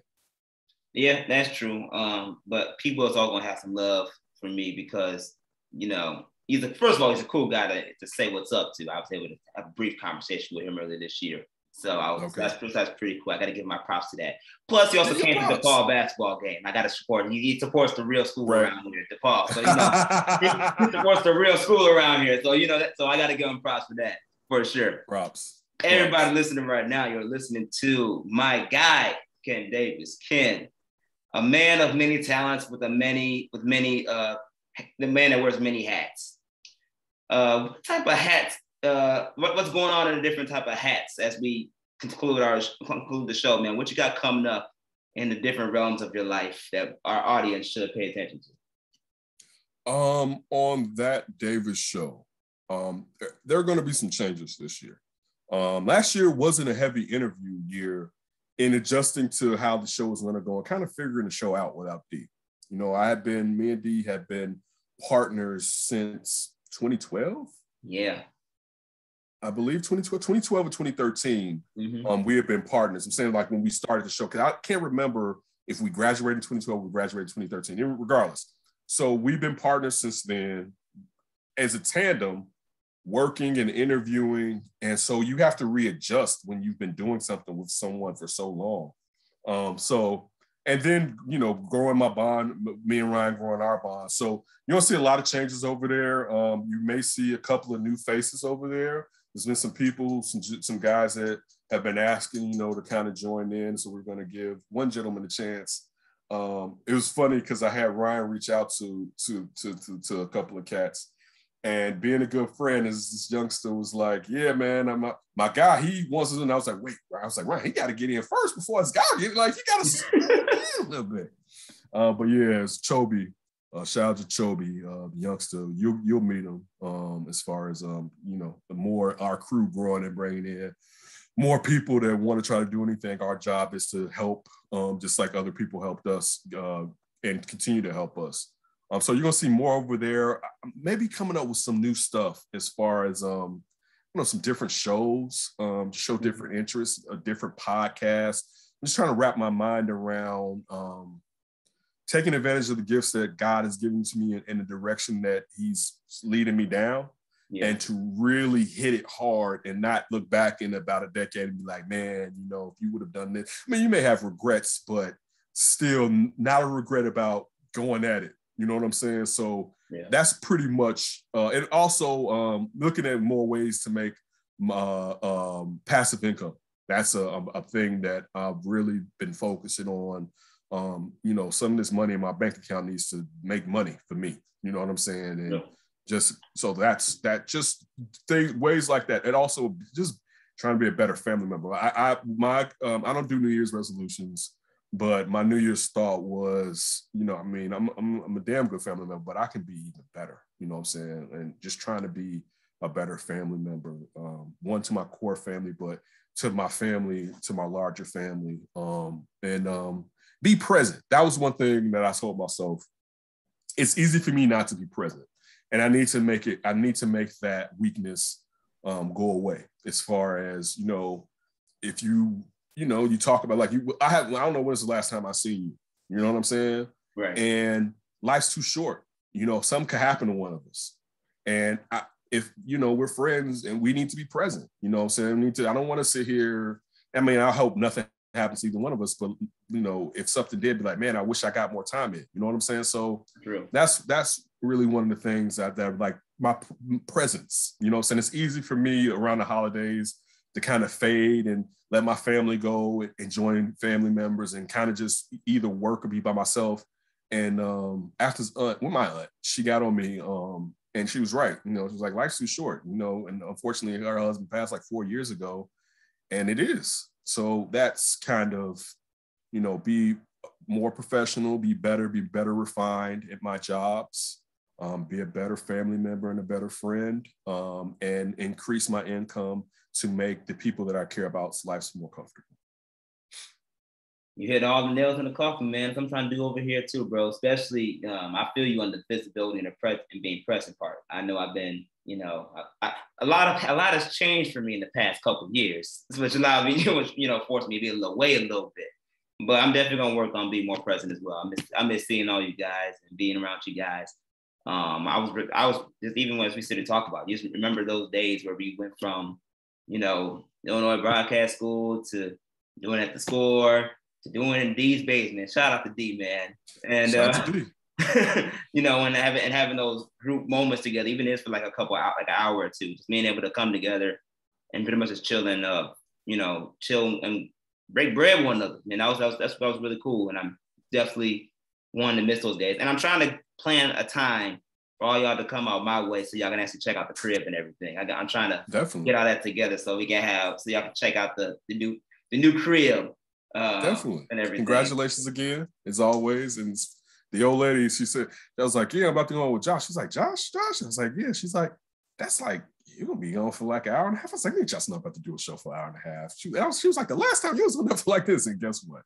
Yeah, that's true. But P. Will's all gonna have some love for me because first of all, he's a cool guy to say what's up to. I was able to have a brief conversation with him earlier this year. So that's pretty cool. I got to give my props to that. Plus, he also came to the DePaul basketball game. I got to support him. He supports the real school around here, DePaul. So he supports the real school around here. So so I got to give him props for that for sure. Props. Everybody listening right now, you're listening to my guy, Ken Davis. Ken, a man of many talents, the man that wears many hats. What type of hats? What's going on in the different type of hats as we conclude the show, man? What you got coming up in the different realms of your life that our audience should pay attention to? On that Davis show, there are going to be some changes this year. Last year wasn't a heavy interview year in adjusting to how the show was going to go and kind of figuring the show out without D. Me and D have been partners since 2012. Yeah. I believe 2012 or 2013, we have been partners. I'm saying like when we started the show, because I can't remember if we graduated in 2012 or we graduated in 2013, regardless. So we've been partners since then as a tandem, working and interviewing. And so you have to readjust when you've been doing something with someone for so long. And then, growing my bond, me and Ryan growing our bond. So you don't see a lot of changes over there. You may see a couple of new faces over there. There's been some people, some guys that have been asking, to kind of join in. So we're going to give one gentleman a chance. It was funny because I had Ryan reach out to a couple of cats. And being a good friend, this youngster was like, yeah, man, my guy, he wants to. And I was like, wait, Ryan, he got to get in first before his guy get like, he got to a little bit. But yeah, it's Chobi. Shout out to Chobi, the youngster. You'll meet him as far as, the more our crew growing and bringing in more people that want to try to do anything. Our job is to help, just like other people helped us and continue to help us. So you're going to see more over there, maybe coming up with some new stuff as far as, some different shows, show different interests, different podcasts. I'm just trying to wrap my mind around taking advantage of the gifts that God has given to me in the direction that he's leading me down. Yeah. And to really hit it hard and not look back in about a decade and be like, man, if you would have done this. I mean, you may have regrets, but still not a regret about going at it. You know what I'm saying? So that's pretty much, and also looking at more ways to make passive income. That's a thing that I've really been focusing on. Some of this money in my bank account needs to make money for me. You know what I'm saying? And just so just ways like that. And also just trying to be a better family member. I don't do New Year's resolutions, but my New Year's thought was, I'm a damn good family member, but I can be even better. You know what I'm saying? And just trying to be a better family member, one to my core family, but to my family, to my larger family, and be present. That was one thing that I told myself. It's easy for me not to be present. And I need to make that weakness go away. As far as, if you talk about I don't know when's the last time I seen you. You know what I'm saying? Right. And life's too short. Something could happen to one of us. And if we're friends and we need to be present. You know what I'm saying? I don't want to sit here. I mean, I hope nothing happens to either one of us, but if something did, be like, man, I wish I got more time in. You know what I'm saying? So True. That's really one of the things that like my presence. You know what I'm saying? It's easy for me around the holidays to kind of fade and let my family go and join family members and kind of just either work or be by myself. And after my aunt, she got on me, and she was right. She was like, life's too short, and unfortunately her husband passed like 4 years ago, and it is. So that's kind of, be more professional, be better refined at my jobs, be a better family member and a better friend, and increase my income to make the people that I care about's lives more comfortable. You hit all the nails in the coffin, man. I'm trying to do over here too, bro. Especially, I feel you on the visibility and being present part. I know I've been, a lot has changed for me in the past couple of years, which allowed me, forced me to be a little bit. But I'm definitely gonna work on being more present as well. I miss seeing all you guys and being around you guys. I was just, even as we sit and talk about, just remember those days where we went from, Illinois Broadcast School to doing at the Score to doing in D's basement. Shout out to D, man. And shout out to D. and having those group moments together, even if for like a couple hours, like an hour or two, just being able to come together and pretty much just chill and break bread with one another. And that was really cool. And I'm definitely wanting to miss those days. And I'm trying to plan a time for all y'all to come out my way so y'all can actually check out the crib and everything. I'm trying to get all that together so y'all can check out the new crib. Definitely. And everything. Congratulations again, as always. And the old lady, she said, I was like, yeah, I'm about to go on with Josh. She's like, Josh? I was like, yeah. She's like, that's like, you're going to be on for like an hour and a half. I was like, just not about to do a show for an hour and a half. She was like, the last time you was on there for like this. And guess what?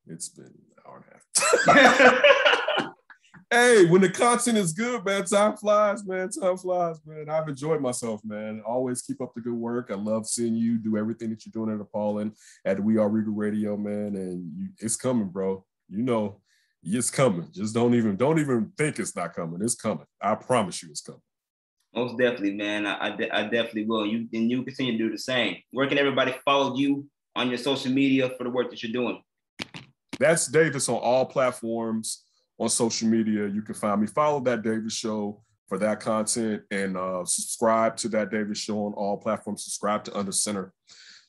It's been an hour and a half. Hey, when the content is good, man, time flies, man. I've enjoyed myself, man. Always keep up the good work. I love seeing you do everything that you're doing at Appalling at WARR Radio, man. And it's coming, bro. It's coming. Just don't even think it's not coming. It's coming. I promise you it's coming. Most definitely, man. I definitely will. You continue to do the same. Where can everybody follow you on your social media for the work that you're doing? That's Davis on all platforms. On social media, you can find me. Follow That Davis Show for that content, and subscribe to That Davis Show on all platforms. Subscribe to Under Center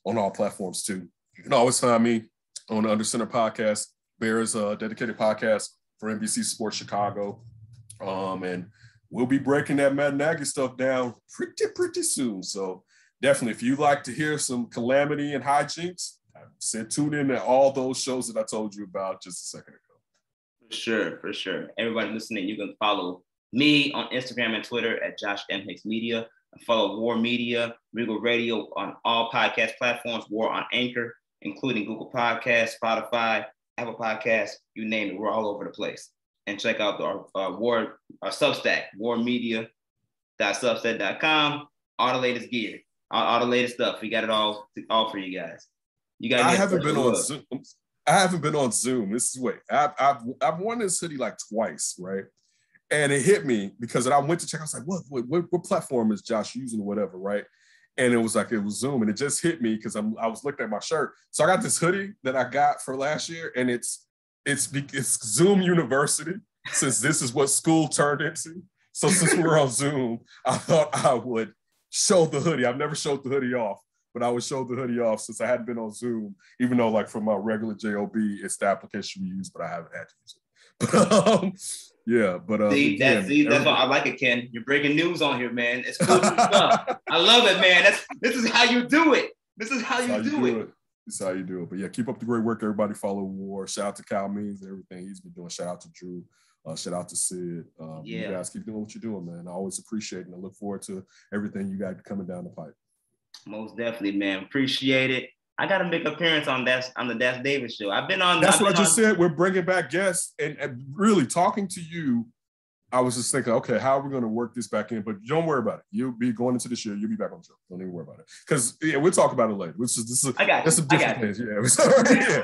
on all platforms too. You can always find me on the Under Center podcast. Bear's a dedicated podcast for NBC Sports Chicago, and we'll be breaking that Matt Nagy stuff down pretty soon. So definitely, if you like to hear some calamity and hijinks, tune in to all those shows that I told you about just a second ago. For sure. Everybody listening, you can follow me on Instagram and Twitter at Josh M. Hicks Media. Follow WARR Media, Regal Radio on all podcast platforms, WARR on Anchor, including Google Podcasts, Spotify, Apple Podcasts, you name it. We're all over the place. And check out our Substack, warrmedia.substack.com. All the latest gear, all the latest stuff. We got it all for you guys. You got. I haven't been on Zoom. I haven't been on Zoom. This is I've worn this hoodie like twice, right? And it hit me because I went to check. I was like, what platform is Josh using or whatever, right? And it was Zoom, and it just hit me because I was looking at my shirt. So I got this hoodie that I got for last year, and it's Zoom University, since this is what school turned into. So since we're on Zoom, I thought I would show the hoodie. I've never showed the hoodie off, but I would show the hoodie off since I hadn't been on Zoom, even though like for my regular JOB, it's the application we use, but I haven't had to use it. But that's why I like it, Ken. You're breaking news on here, man. It's cool stuff. I love it, man. This is how you do it. This is how you do it. This is how you do it. But yeah, keep up the great work, everybody. Follow WARR. Shout out to Kyle Means and everything he's been doing. Shout out to Drew. Shout out to Sid. You guys keep doing what you're doing, man. I always appreciate it, and I look forward to everything you got coming down the pipe. Most definitely, man. Appreciate it. I got to make an appearance on the Dash Davis show. I've been on. That's what I just said. We're bringing back guests, and really talking to you. I was just thinking, okay, how are we going to work this back in? But don't worry about it. You'll be going into this year. You'll be back on the show. Don't even worry about it. Because we'll talk about it later. That's a different thing. Yeah.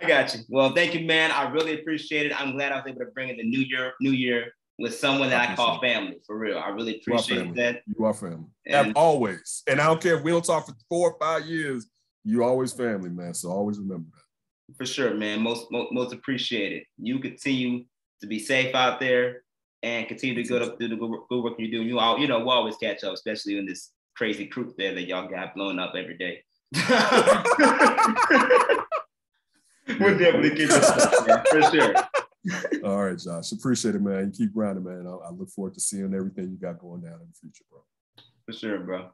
I got you. Well, thank you, man. I really appreciate it. I'm glad I was able to bring in the new year with someone that I call family, for real. I really appreciate that. You are family. And always. And I don't care if we don't talk for 4 or 5 years, you always family, man. So always remember that. For sure, man. Most appreciated. You continue to be safe out there and continue to do the good work you're doing. We'll always catch up, especially in this crazy crew there that y'all got blown up every day. We'll definitely keep it up, man, for sure. All right, Josh. Appreciate it, man. You keep grinding, man. I look forward to seeing everything you got going down in the future, bro. For sure, bro.